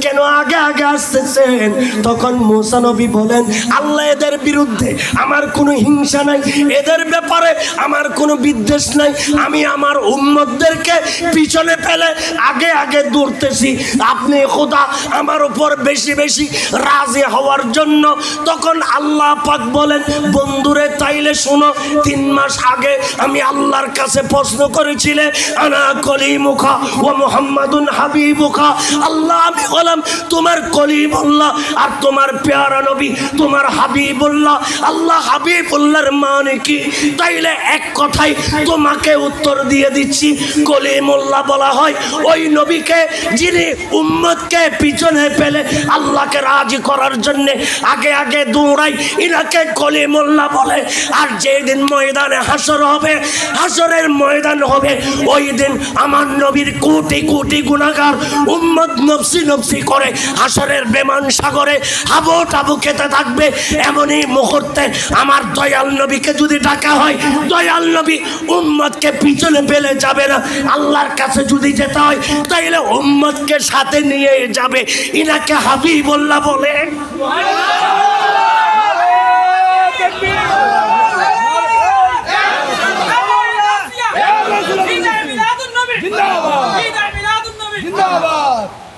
কেন আগে আগে আসতেছেন? তখন মূসা নবী বলেন, আল্লাহ এদের বিরুদ্ধে আমার কোনো হিংসা নাই, এদের ব্যাপারে আমার কোনো বিদ্বেষ নাই, আমি আমার উম্মতদেরকে পিছনে ফেলে আগে আগে দৌড়তেছি, আপনি খোদা আমার উপর বেশি বেশি রাজি হওয়ার জন্য। তখন আল্লাহ পাক বলেন, বন্ধুরে তাইলে শোনো, 3 মাস আগে আমি আল্লাহর কাছে প্রশ্ন করেছিলে, আনা কলিমুকা ওয়া মুহাম্মাদুন হাবিবুকা, আল্লাহ আমি হলাম তোমার কলিমুল্লাহ আর তোমার প্যারা নবী তোমার হাবিবুল্লাহ। আল্লাহ হাবিবুল্লাহর মানে কি? তাইলে এক কথাই তোমাকে উত্তর দিয়ে দিচ্ছি, কলিমুল্লাহ বলা হয় ওই নবীকে যিনি উম্মতকে পিছনে ফেলে আল্লাহকে রাজি করার জন্য আগে আগে দৌড়াই, ইনাকে কলিমুল্লাহ বলে। আর যেদিন ময়দানে হাসর হবে, হাসরের ময়দান হবে, ওই দিন আমার নবীর কোটি কোটি গুনাহগার উম্মত নফসি নফসি করে হাসরের বেমান সাগরে হাবু টাবু খেতে থাকবে। এমনই মুহূর্তে আমার দয়াল নবীকে যদি ডাকা হয়, দয়াল নবী উম্মতকে পিছনে ফেলে যাবে না, আল্লাহর কাছে যদি যেতে হয় তাইলে উম্মতকে সাথে নিয়ে যাবে, ইনাকে হাবিবুল্লাহ বলে।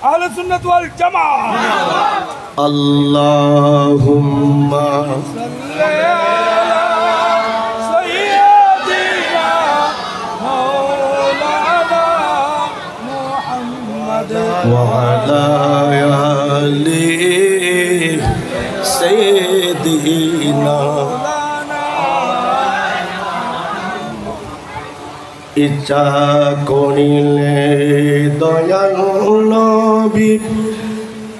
আহলে সুন্নাত ওয়াল জামাত। আল্লাহুম্মা সাল্লি আলা সাইয়্যিদিনা মাওলানা মুহাম্মাদ ওয়া আলা আলি সাইয়্যিদিনা। ইচ্ছা করিলে দয়াল নবী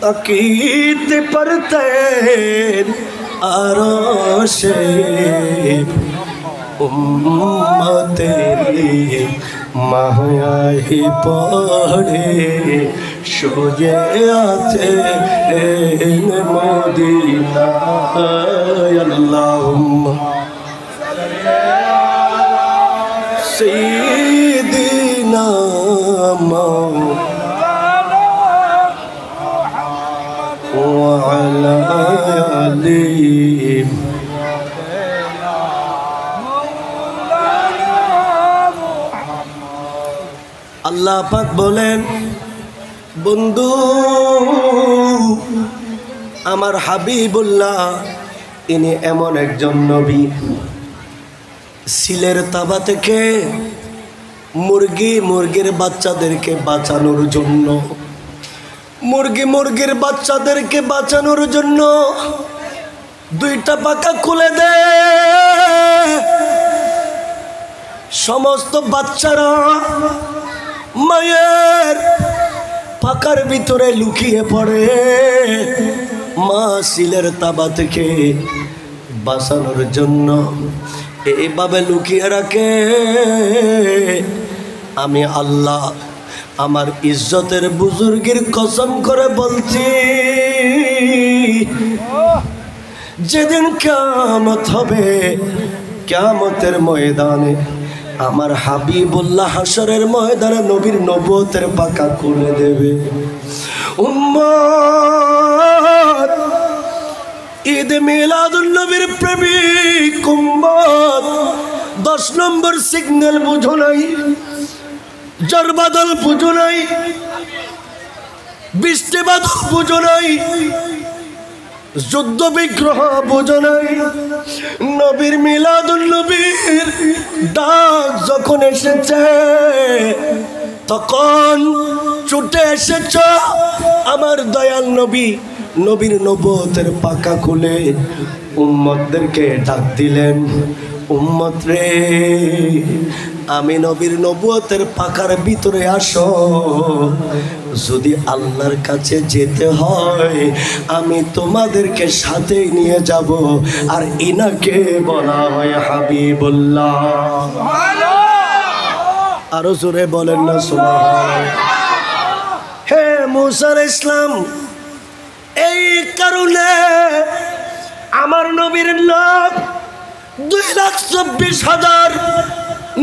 তাকিতে পারতেন আরশে, উম্মতের মায়ায় পড়ে শুয়ে আছে মদিনায়। আল্লাহুম্মা সাইয়্যিদিনা سيدنا وعلى آله আল্লাহ পাক বলেন বন্ধু আমার হাবিবুল্লাহ ইনি এমন একজন নবী সিলের তাবা থেকে মুরগির বাচ্চাদেরকে বাঁচানোর জন্য মুরগির বাচ্চাদেরকে বাঁচানোর জন্য দুইটা পাকা খুলে দে সমস্ত বাচ্চারা মায়ের পাকার ভিতরে লুকিয়ে পড়ে মা সিলের তাবা থেকে বাঁচানোর জন্য এইভাবে লুকিয়ে রাখে আমি আল্লাহ আমার ইজ্জতের বুজুর্গের কসম করে বলছি যেদিন কিয়ামত হবে কিয়ামতের ময়দানে আমার হাবিবুল্লাহ হাসরের ময়দানে নবীর নবুয়তের পাকা খুলে দেবে উম্মত ঈদ মিলাদুন নবীর প্রেমিক উম্মত 10 নম্বর সিগন্যাল বুঝো নাই ঝড় বাদল বুঝো নাই বৃষ্টি বাদল বুঝো নাই যুদ্ধ বিগ্রহ বুঝো নাই নবীর মিলাদুন নবীর ডাক যখন এসেছে তখন ছুটে এসেছ আমার দয়াল নবী নবীর নবুয়তের পাকা খুলে উম্মতদেরকে ডাক দিলেন উম্মত রে আমি নবীর নবুয়তের পাকার ভিতরে আসো যদি আল্লাহর কাছে যেতে হয় আমি তোমাদেরকে সাথে নিয়ে যাব আর ইনাকে বলা হয় হাবিবুল্লাহ আরো জোরে বলেন না সুবহানাল্লাহ হে মুসা আলাইহিস সালাম এই কারণে আমার নবীর নাম 2,24,000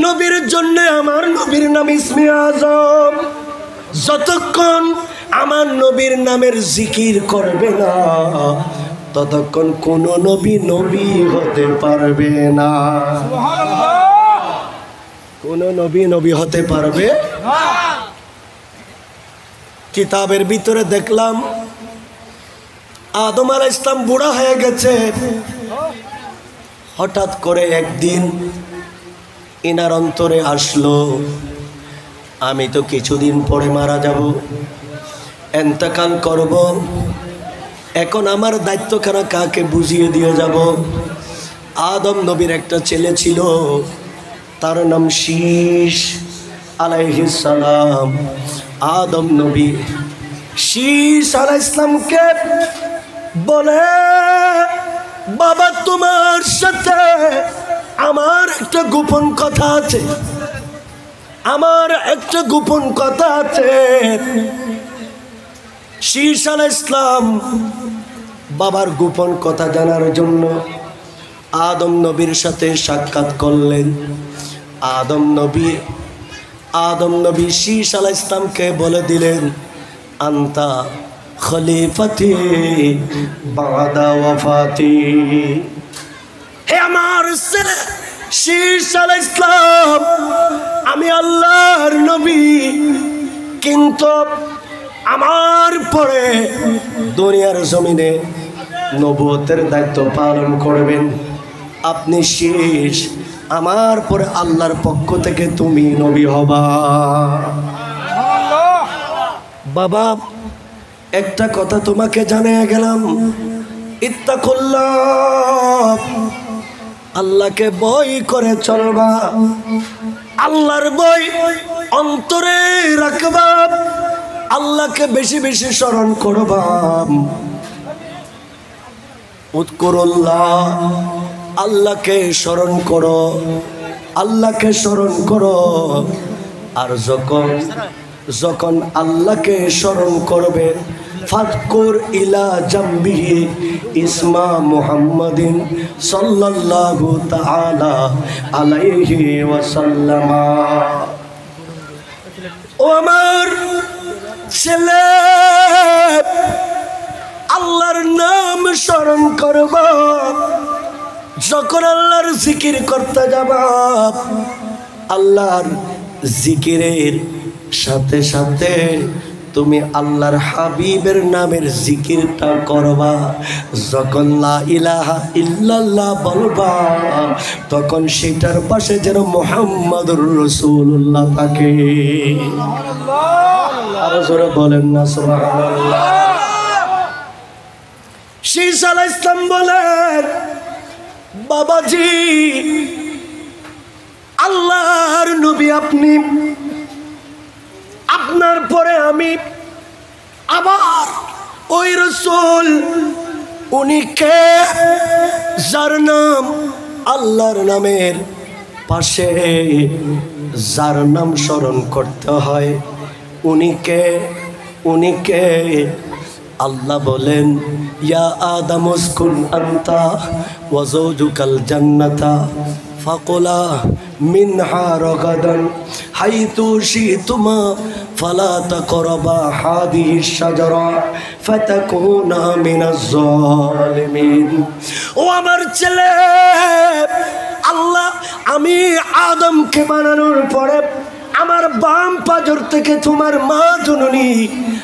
নবীর জন্য আমার নবীর নাম ইসমে আজম যতক্ষণ আমার নবীর নামের জিকির করবে না ততক্ষণ কোন নবী হতে পারবে না কোন নবী হতে পারবে না কিতাবের ভিতরে দেখলাম আদম আলাইহিস সালাম বুড়া হয়ে গেছে হঠাৎ করে একদিন ইনার অন্তরে আসলো আমি তো কিছুদিন পরে মারা যাব ইন্তেকাল করব এখন আমার দায়িত্বখানা কাকে বুঝিয়ে দিয়ে যাব আদম নবীর একটা ছেলে ছিল তার নাম শীষ আলাইহিস সালাম আদম নবী শীষ আলাইহিস সালামকে বলে বাবা তোমার সাথে আমার একটা গোপন কথা আছে শীষ আলাইহিস সালাম বাবার গোপন কথা জানার জন্য আদম নবীর সাথে সাক্ষাৎ করলেন আদম নবী শীষ আলাইহিস সালামকে বলে দিলেন আন্তা খলিফাতি বাদা ওয়াফাতি হে আমার ছেলে শীষ আলাইহিস সালাম আমি আল্লাহর নবী কিন্তু আমার পরে দুনিয়ার জমিনে নবুয়তের দায়িত্ব পালন করবেন আপনি শীষ আমার পরে আল্লাহর পক্ষ থেকে তুমি নবী হবা বাবা একটা কথা তোমাকে জানিয়ে গেলাম ইত্তাকুল্লাহ আল্লাহকে ভয় করে চলবা আল্লাহর ভয় অন্তরে রাখবা আল্লাহকে বেশি বেশি স্মরণ করবা উযকুরুল্লাহ আল্লাহকে স্মরণ করো আর যখন আল্লাহকে স্মরণ করবে ফাদকুর ইলা জামবিহি ইসমা মুহাম্মাদিন সাল্লাল্লাহু তাআলা আলাইহি ওয়াসাল্লাম ও আমার ছেলে, আল্লাহর নাম স্মরণ করব, যখন আল্লাহর জিকির করতে যাব, আল্লাহর জিকিরের সাথে সাথে তুমি আল্লাহর হাবিবের নামের জিকিরটা করবা। যখন লা ইলাহা ইল্লাল্লাহ বলবা, তখন সেটার পাশে যেন মুহাম্মাদুর রাসূলুল্লাহ থাকে। আরো জোরে বলেন না সুবহানাল্লাহ। শীস আলাইহিস সালাম বলেন, বাবাজি, আল্লাহর নবী আপনি, আপনার পরে আমি, আবার ওই রাসূল, উনি কে? যার নাম আল্লাহর নামের পাশে যার নাম স্মরণ করতে হয়, উনি কে? উনি কে? আল্লাহ বলেন, ইয়া আদম উসকুন আনতা ওয়া যাওজুকাল জান্নাতা ফাকুলা মিনহা রাগাদান হাইতু শিতুমা ফালা তাকরাবা হাদিহিশ শাজারা ফাতাকুনা মিনাজ জালিমিন। ও আমার ছেলে, আল্লাহ আমি আদমকে বানানোর পরে আমার বাম পাজর থেকে তোমার মা জননী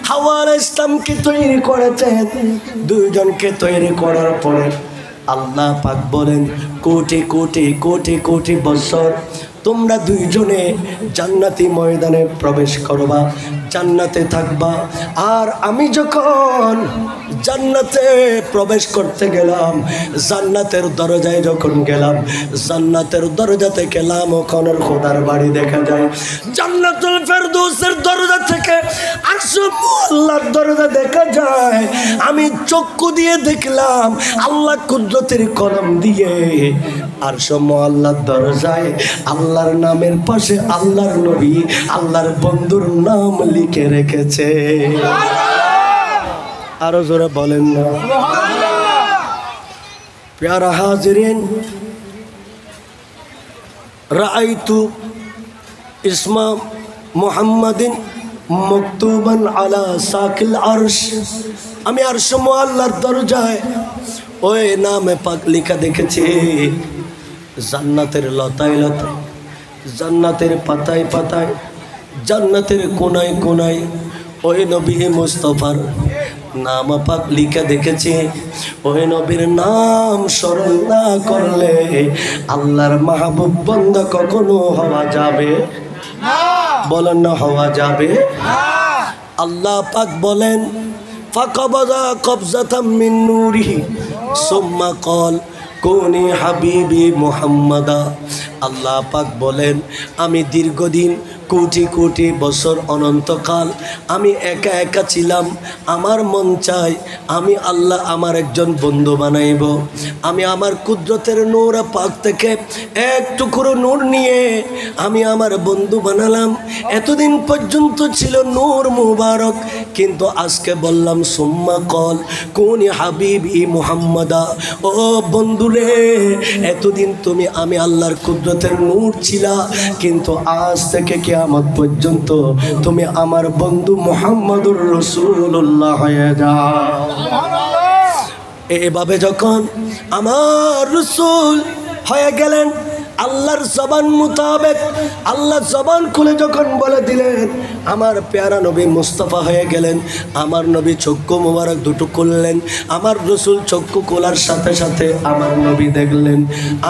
হাওয়া আলাইহিস সালামকে তৈরি করেছেন। দুইজনকে তৈরি করার পরে আল্লাহ পাক বলেন, কোটি কোটি কোটি কোটি বছর তোমরা দুইজনে জান্নাতি ময়দানে প্রবেশ করবা, জান্নাতে থাকবা। আর আমি যখন জান্নাতে প্রবেশ করতে গেলাম, জান্নাতের দরজায় যখন গেলাম, জান্নাতের দরজা থেকে লামখানের খোদার বাড়ি দেখা যায়। জান্নাতুল ফেরদৌসের দরজা থেকে আরশুল আল্লাহর দরজা দেখা যায়। আমি চক্ষু দিয়ে দেখলাম আল্লাহ কুদরতের কলম দিয়ে আরশুল আল্লাহর দরজায় আল্লাহর নামের পাশে আল্লাহর নবী, আল্লাহর বন্ধুর নাম লিখে রেখেছে। আরো জোরে বলেন না। প্যারা হাজিরিন, রাআইতু ইসমা মুহাম্মাদিন মকতুবান আলা সাকিল আরশ, আমি আরশ আল্লাহর দরজায় ওই নামে পাক লেখা দেখেছি। জান্নাতের লতায় লতায়, জান্নাতের পাতায় পাতায়, জান্নাতের কোনায় কোনায় ওই নবী মুস্তাফার নাম পাক লিখা দেখেছি। ওই নবীর নাম স্মরণ না করলে আল্লাহর মাহবুব বান্দা কখনো হওয়া যাবে না। বলেন না, হওয়া যাবে না। আল্লাহ পাক বলেন, ফাকাবাদা কবজাতাম মিন নূরিহি সুম্মা ক্বাল কোনি হাবিবি মুহাম্মাদা। আল্লাহ পাক বলেন, আমি দীর্ঘদিন কোটি কোটি বছর অনন্তকাল আমি একা একা ছিলাম। আমার মন চায় আমি আল্লাহ আমার একজন বন্ধু বানাইব। আমি আমার কুদরতের নূর পাক থেকে এক টুকরো নূর নিয়ে আমি আমার বন্ধু বানালাম। এতদিন পর্যন্ত ছিল নূর মুবারক, কিন্তু আজকে বললাম সুম্মা কল কোনি হাবিবি মুহাম্মাদা। ও বন্ধুরে, এতদিন তুমি আমি আল্লাহর কুদরতের নূর ছিলা, কিন্তু আজ থেকে কিয়ামত পর্যন্ত তুমি আমার বন্ধু মুহাম্মাদুর রাসূলুল্লাহ হয়ে যাও। এভাবে যখন আমার রাসূল হয়ে গেলেন, আল্লাহর জবান মোতাবেক আল্লাহ জবান খুলে যখন বলে দিলেন, আমার পেয়ারা নবী মুস্তাফা হয়ে গেলেন। আমার নবী চক্ষু মোবারক দুটো খুললেন। আমার রসুল চক্ষু খোলার সাথে সাথে আমার নবী দেখলেন,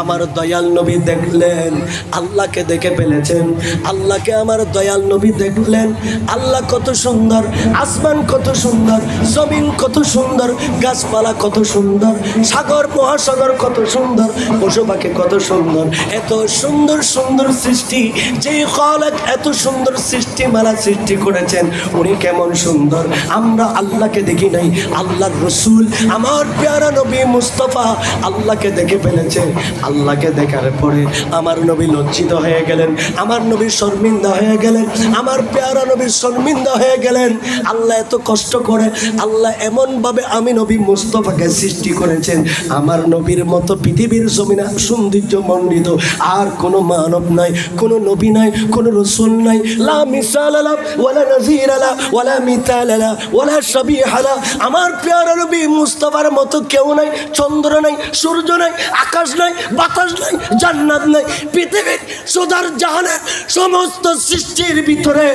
আমার দয়াল নবী দেখলেন, আল্লাহকে দেখে ফেলেছেন। আল্লাহকে আমার দয়াল নবী দেখলেন। আল্লাহ কত সুন্দর, আসমান কত সুন্দর, জমিন কত সুন্দর, গাছপালা কত সুন্দর, সাগর মহাসাগর কত সুন্দর, পশু পাখি কত সুন্দর। এত সুন্দর সুন্দর সৃষ্টি, যে খালেক এত সুন্দর সৃষ্টিমালা সৃষ্টি করেছেন, উনি কেমন সুন্দর। আমরা আল্লাহকে দেখি নাই, আল্লাহর রসুল আমার প্যারা নবী মুস্তাফা আল্লাহকে দেখে ফেলেছেন। আল্লাহকে দেখার পরে আমার নবী লজ্জিত হয়ে গেলেন, আমার নবী শর্মিন্দা হয়ে গেলেন, আমার প্যারা নবী শর্মিন্দা হয়ে গেলেন। আল্লাহ এত কষ্ট করে আল্লাহ এমনভাবে আমি নবী মুস্তাফাকে সৃষ্টি করেছেন, আমার নবীর মতো পৃথিবীর জমিনে সৌন্দর্য মণ্ডিত আর কোনো মানব নাই, কোনো নবী নাই, কোনো রসুল নাই। লা মিসাল লা ওয়ালা নাযীর লা ওয়ালা মিতাল লা ওয়ালা শাবীহ লা। আমার প্রিয় নবী মুস্তাফার মতো কেউ নাই। চন্দ্র নাই, সূর্য নাই, আকাশ নাই, বাতাস নাই, জান্নাত নাই, পৃথিবীর সুদার জাহানের সমস্ত সৃষ্টির ভিতরে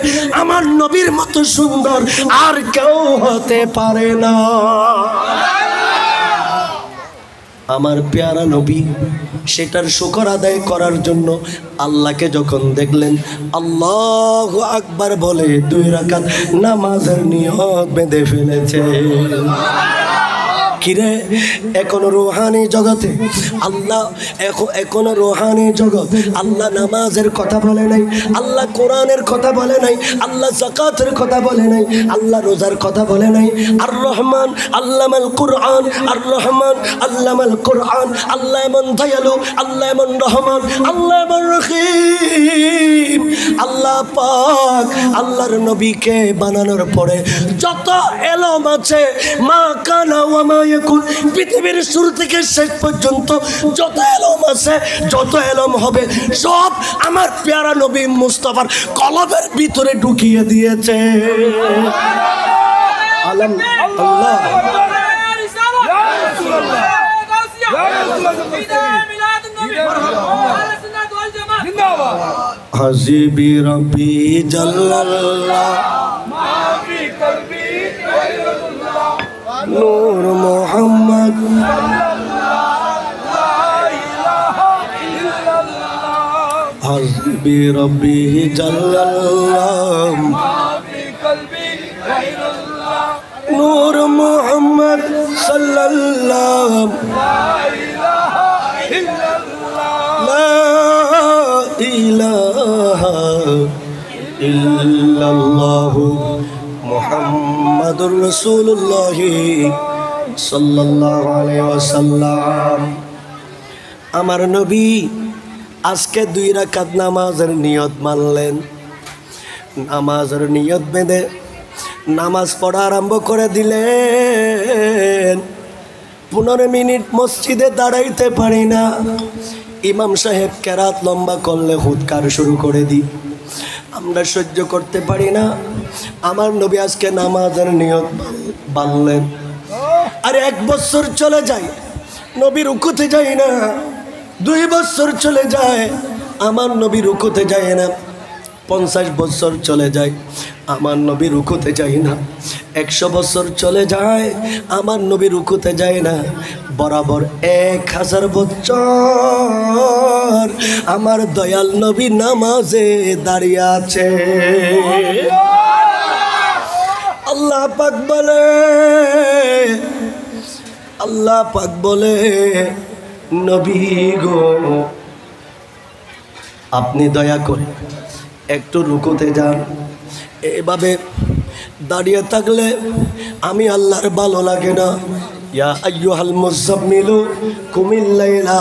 আমার নবীর মতো সুন্দর আর কেউ হতে পারে না। আমার প্যারা নবী সেটার শুকর আদায় করার জন্য আল্লাহকে যখন দেখলেন, আল্লাহু আকবার বলে 2 রাকাত নামাজের নিয়ত বেঁধে ফেলেছে। কিরে, এখনো রুহানি জগতে আল্লাহ, এখনো রুহানি জগৎ আল্লাহ নামাজের কথা বলে নাই, আল্লাহ কোরআনের কথা বলে নাই, আল্লাহ যাকাতের কথা বলে নাই, আল্লাহ রোজার কথা বলে নাই। আর রহমান আল্লামাল কুরআন, আর রহমান আল্লামাল কুরআন। আল্লাহ এমন দয়ালু, আল্লাহ এমন রহমান, আল্লাহ এমন রহিম। আল্লাহ পাক আল্লাহর নবীকে বানানোর পরে যত এলম আছে, মা কানা ওয়া মা ইয়াকুন, পৃথিবীর শুরু থেকে শেষ পর্যন্ত যত এলম আছে, যত এলম হবে, সব আমার প্যারা নবী মুস্তাফার কলবের ভিতরে ঢুকিয়ে দিয়েছে। আল্লাহ হাজিবি রব্বি জাল্লাল্লাহ মাফি কলবি গায়রুল্লাহ নূর মুহাম্মদ হাজিবি রব্বি জাল্লাল্লাহ মাফি কলবি গায়রুল্লাহ নূর মুহাম্মদ সাল্লাল্লাহ লা ইলাহা ইল্লাল্লাহ মুহাম্মাদুর রাসূলুল্লাহ সাল্লাল্লাহু আলাইহি ওয়াসাল্লাম। আমার নবী আজকে 2 রাকাত নামাজের নিয়ত মানলেন। নামাজের নিয়ত বেঁধে নামাজ পড়া আরম্ভ করে দিলেন। 15 মিনিট মসজিদে দাঁড়াইতে পারি না, ইমাম সাহেব কেরাত লম্বা করলে হুদকার শুরু করে দিই, আমরা সহ্য করতে পারি না। আমার নবী আজকে নামাজের নিয়ত বাঁধলেন। আর 1 বছর চলে যায়, নবী রুকুতে যায় না। 2 বছর চলে যায়, আমার নবী রুকুতে যায় না। 50 বছর চলে যায়, আমার নবী রুকুতে যায় না। 100 বছর চলে যায়, আমার নবী রুকুতে যায় না। বরাবর 1000 বছর আমার দয়াল নবী নামাজে দাঁড়িয়ে আছে। আল্লাহ পাক বলে, আল্লাহ পাক বলে, নবী গো আপনি দয়া করে একটু রুকুতে যান। এভাবে দাঁড়িয়ে থাকলে আমি আল্লাহর ভালো লাগে না। ইয়া আইয়ুহাল মুযাম্মিলু কুমিল লাইলা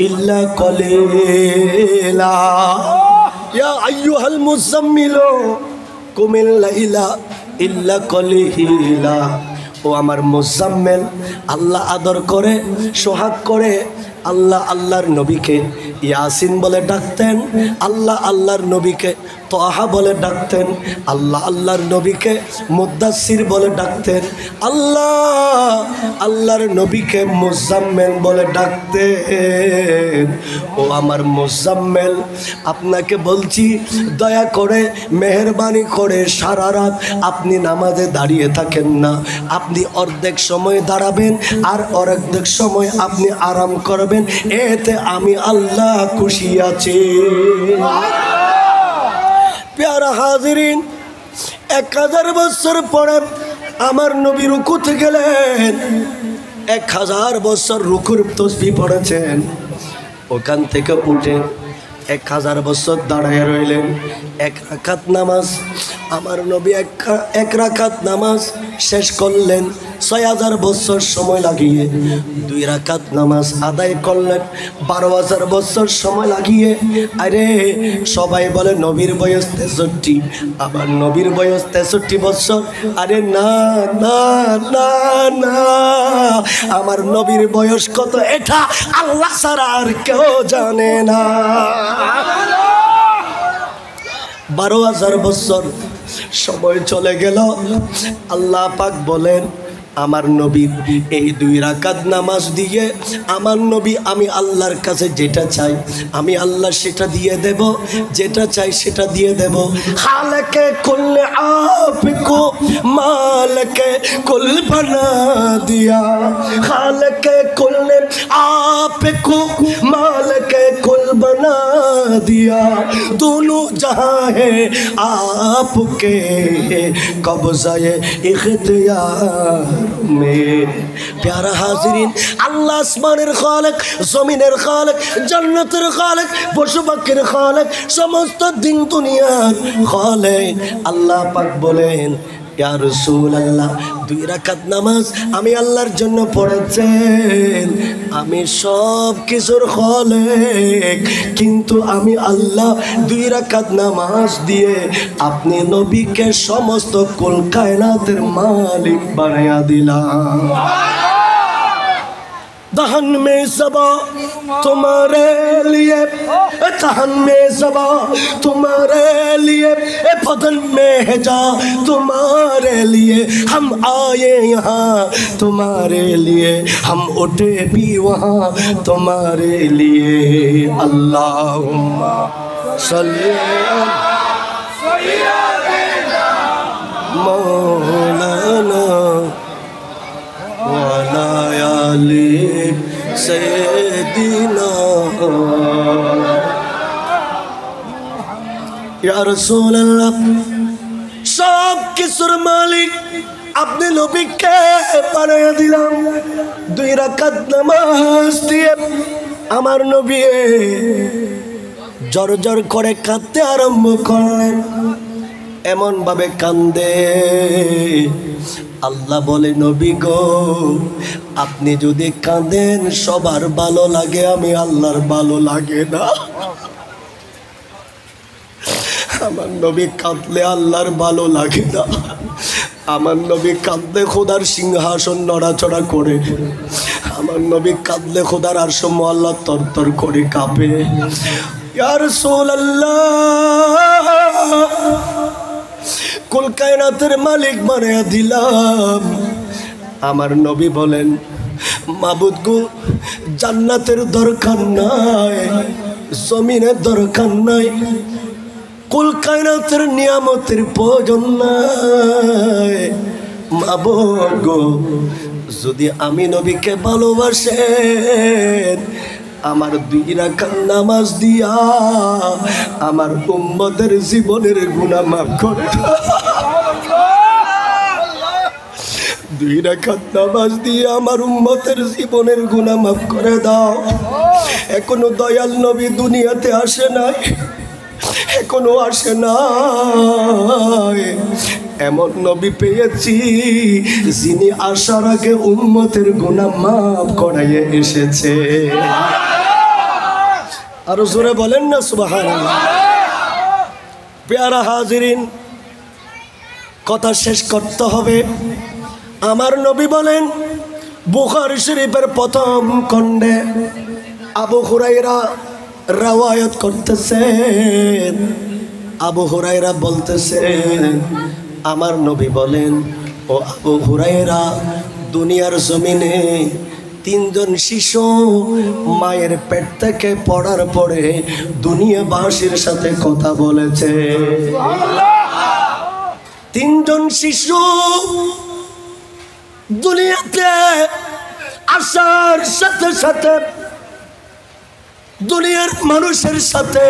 ইল্লা কলিলা, ইয়া আইয়ুহাল মুযাম্মিলু কুমিল লাইলা ইল্লা কলিলা। ও আমার মুজাম্মেল, আল্লাহ আদর করে, সোহাগ করে। আল্লাহ আল্লাহর নবীকে ইয়াসিন বলে ডাকতেন, আল্লাহ আল্লাহর নবীকে তাহা বলে ডাকতেন, আল্লাহ আল্লাহর নবীকে মুদাসসির বলে ডাকতেন, আল্লাহ আল্লাহর নবীকে মুজাম্মেল বলে ডাকতেন। ও আমার মুজাম্মেল, আপনাকে বলছি দয়া করে মেহেরবানি করে সারা রাত আপনি নামাজে দাঁড়িয়ে থাকেন না। আপনি অর্ধেক সময় দাঁড়াবেন আর অর্ধেক সময় আপনি আরাম করবেন, এতে আমি আল্লাহ খুশি আছি। প্যারা হাজিরিন, 1000 বছর পরে আমার নবী রুকুতে গেলেন। 1000 বছর রুকুর তসবিহ পড়েছেন, ওখান থেকে উঠে 1000 বছর দাঁড়ায় রইলেন। 1 রাকাত নামাজ আমার নবী এক রাকাত নামাজ শেষ করলেন ৬,০০০ বছর সময় লাগিয়ে, 2 রাকাত নামাজ আদায় করলেন 12,০০০ বছর সময় লাগিয়ে। আরে সবাই বলে নবীর বয়স 63, আবার নবীর বয়স 63 বছর। আরে না না না না, আমার নবীর বয়স কত এটা আল্লাহ ছাড়া আর কেউ জানে না। 12,০০০ বছর সময় চলে গেল। আল্লাহ পাক বলেন আমার নবী এই 2 রাকাত নামাজ দিয়ে আমার নবী আমি আল্লাহর কাছে যেটা চাই আমি আল্লাহ সেটা দিয়ে দেব, যেটা চাই সেটা দিয়ে দেব। খালকে কুল আপকো মালকে কুল বনা দিয়া, খালকে কুল आपको मालिक कुल बना दिया, दोनों जहां है आपके कब्ज़े इख्तियार में। प्यारा हाज़रीन, अल्लाह आसमानेर खालिक, ज़मीनेर खालिक, जन्नतेर खालिक, पशु पाखिर खालिक, समस्त दिन दुनियार खालिक। अल्लाह पाक बोलेन ইয়া রাসূলুল্লাহ 2 রাকাত নামাজ আমি আল্লাহর জন্য পড়েছেন, আমি সব কিছুর খালিক, কিন্তু আমি আল্লাহ 2 রাকাত নামাজ দিয়ে আপনি নবীকে সমস্ত কুল কায়নাতের মালিক বানায়া দিলাম। दहन में सबा तुम्हारे लिए, दहन में सबा तुम्हारे लिए, बदन में है जा तुम्हारे लिए, हम आए यहाँ तुम्हारे लिए, हम उठे भी वहाँ तुम्हारे लिए। अल्लाहुम्मा सल्ली मौलाना वाला आले सैयदना या रसूल अल्लाह। सब কিছুর মালিক আপনি নবীকে বানায়া দিলাম 2 রাকাত নামাজ দিয়ে। আমার নবী জোর জোর করে কাঁদতে আরম্ভ করলেন, এমন ভাবে কান্দে আল্লাহ বলে নবী গো আপনি যদি কাঁদেন সবার ভালো লাগে, আমি আল্লাহর ভালো লাগে না। আমার নবী কাঁদলে আল্লাহর ভালো লাগে না। আমার নবী কাঁদলে খোদার সিংহাসন নড়াচড়া করে, আমার নবী কাঁদলে খোদার আরশ আল্লাহ তরতর করে কাঁপে। ইয়া রাসূলুল্লাহ কুল কায়নাতের মালিক বানায়া দিলাম। আমার নবী বলেন মাবুদ গো জান্নাতের দরকার নাই, জমিনের দরকার নাই, কুল কায়নাতের নিয়ামতের প্রয়োজন নাই। মাবুদ গো যদি আমি নবীকে ভালোবাসেন আমার 2 রাকাত নামাজ দিয়া আমার উম্মতের জীবনের গুনাহ মাফ করে দাও। 2 রাকাত নামাজ দিয়ে আমার উম্মতের জীবনের গুনাহ মাফ করে দাও। এখনো দয়াল নবী দুনিয়াতে আসে নাই, এখনো আসে নাই। এমন নবী পেয়েছি যিনি আসার আগে উম্মতের গুনাহ মাফ করাইয়ে এসেছে। আরো জোরে বলেন না সুবহানাল্লাহ। প্যারা হাজিরিন, কথা শেষ করতে হবে। আমার নবী বলেন বুখারী শরীফের প্রথম খণ্ডে আবু হুরায়রা রওয়ায়াত করতেছেন, আবু হুরায়রা বলতেছেন আমার নবী বলেন ও আবু হুরায়রা দুনিয়ার জমিনে 3 জন শিশু মায়ের পেট থেকে পড়ার পরে দুনিয়াবাসীর সাথে কথা বলেছে। 3 জন শিশু দুনিয়াতে আসার সাথে সাথে দুনিয়ার মানুষের সাথে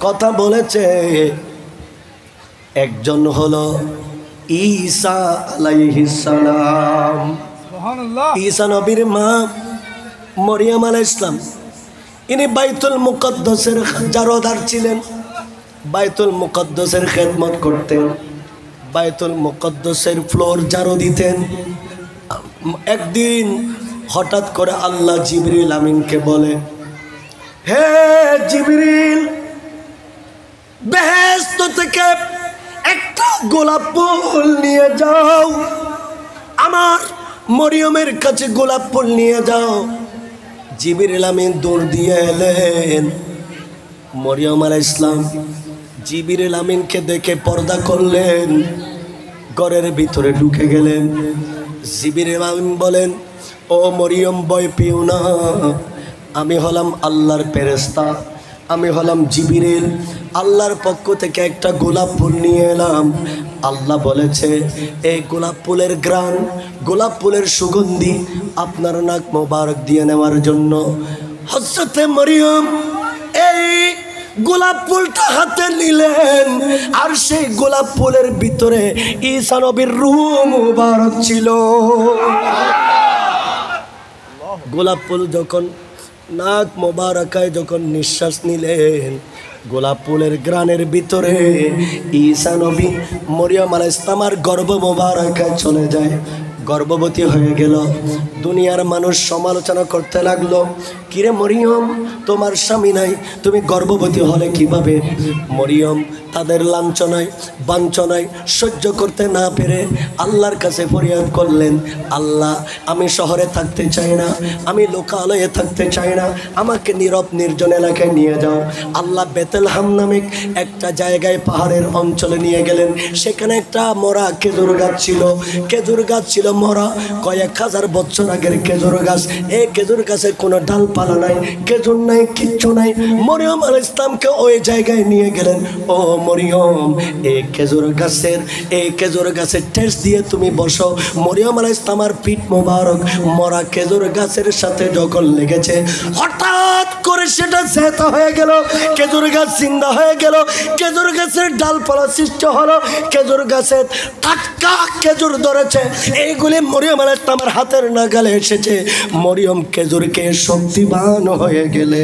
কথা বলেছে। একজন হলো ঈসা আলাইহিস সালাম, ঈসা নবীর মা মরিয়ম আলাইহিস সালাম। ইনি বাইতুল মুকদ্দাসের জারদার ছিলেন। বাইতুল মুকদ্দাসের খেদমত করতেন, বাইতুল মুকদ্দাসের ফ্লোর ঝাড়ু দিতেন। একদিন হঠাৎ করে আল্লাহ জিবরিল আমিনকে বলে, হে জিবরিল, বেহেশত থেকে একটা গোলাপ ফুল নিয়ে যাও, আমার মরিয়মের কাছে গোলাপ ফুল নিয়ে যাও। জিবরিল আমিন দৌড় দিয়ে এলেন। মরিয়ম আলাইহিস সালাম জিবরিল আমিনকে দেখে পর্দা করলেন, ঘরের ভিতরে ঢুকে গেলেন। জিবরিল আমিন বলেন, ও মরিয়ম, ভয় পেও না, আমি হলাম আল্লাহর ফেরেশতা, আমি হলাম জিবরিল, আল্লাহর পক্ষ থেকে একটা গোলাপ ফুল নিয়ে এলাম। আল্লাহ বলেছে এই গোলাপ ফুলের ঘ্রাণ, গোলাপ ফুলের সুগন্ধি আপনার নাক মোবারক দিয়ে নেওয়ার জন্য। হযরতে মরিয়ম এই গোলাপ ফুলটা হাতে নিলেন, আর সেই গোলাপ ফুলের ভিতরে ঈসা নবীর রূহ মুবারক ছিল। গোলাপ ফুল যখন নাক মোবারকায় যখন নিঃশ্বাস নিলেন, গোলাপ ফুলের গ্রানের ভিতরে ঈসা নবী মরিয়ম আলাইহিস সালামের গর্ভ মোবারকায় চলে যায়, গর্ভবতী হয়ে গেল। দুনিয়ার মানুষ সমালোচনা করতে লাগলো, কিরে মরিয়ম, তোমার স্বামী নাই, তুমি গর্ভবতী হলে কিভাবে? মরিয়ম তাদের লাঞ্ছনায় বাঞ্ছনায় সহ্য করতে না পেরে আল্লাহর কাছে ফরিয়াদ করলেন, আল্লাহ, আমি শহরে থাকতে চাই না, আমি লোকালয়ে থাকতে চাই না, আমাকে নীরব নির্জন এলাকায় নিয়ে যাও। আল্লাহ বেতেলহাম নামে একটা জায়গায় পাহাড়ের অঞ্চলে নিয়ে গেলেন। সেখানে একটা মরা খেজুর গাছ ছিল, খেজুর গাছ ছিল মরা, কয়েক হাজার বছর আগের খেজুর গাছ। এই খেজুর গাছের কোনো ডালপালা নাই, খেজুর নাই, কিচ্ছু নাই। মরিয়ম আলাইহিস সালামকে ওই জায়গায় নিয়ে গেলেন। ও মরিয়ম, এই খেজুর গাছের টেস্ট দিয়ে তুমি বসো। মরিয়ম আলাইহিস সালামের পিঠ মোবারক মরা খেজুর গাছের সাথে যখন লেগেছে, হঠাৎ করে সেটা জেতা হয়ে গেল, খেজুর গাছ জিন্দা হয়ে গেল, খেজুর গাছের ডালপালা সৃষ্টি হলো, খেজুর গাছের টাটকা খেজুর ধরেছে। এইগুলি মরিয়ম আলাইহিস সালামের হাতের নাগালে এসেছে। মরিয়ম খেজুরকে শক্তিবান হয়ে গেলে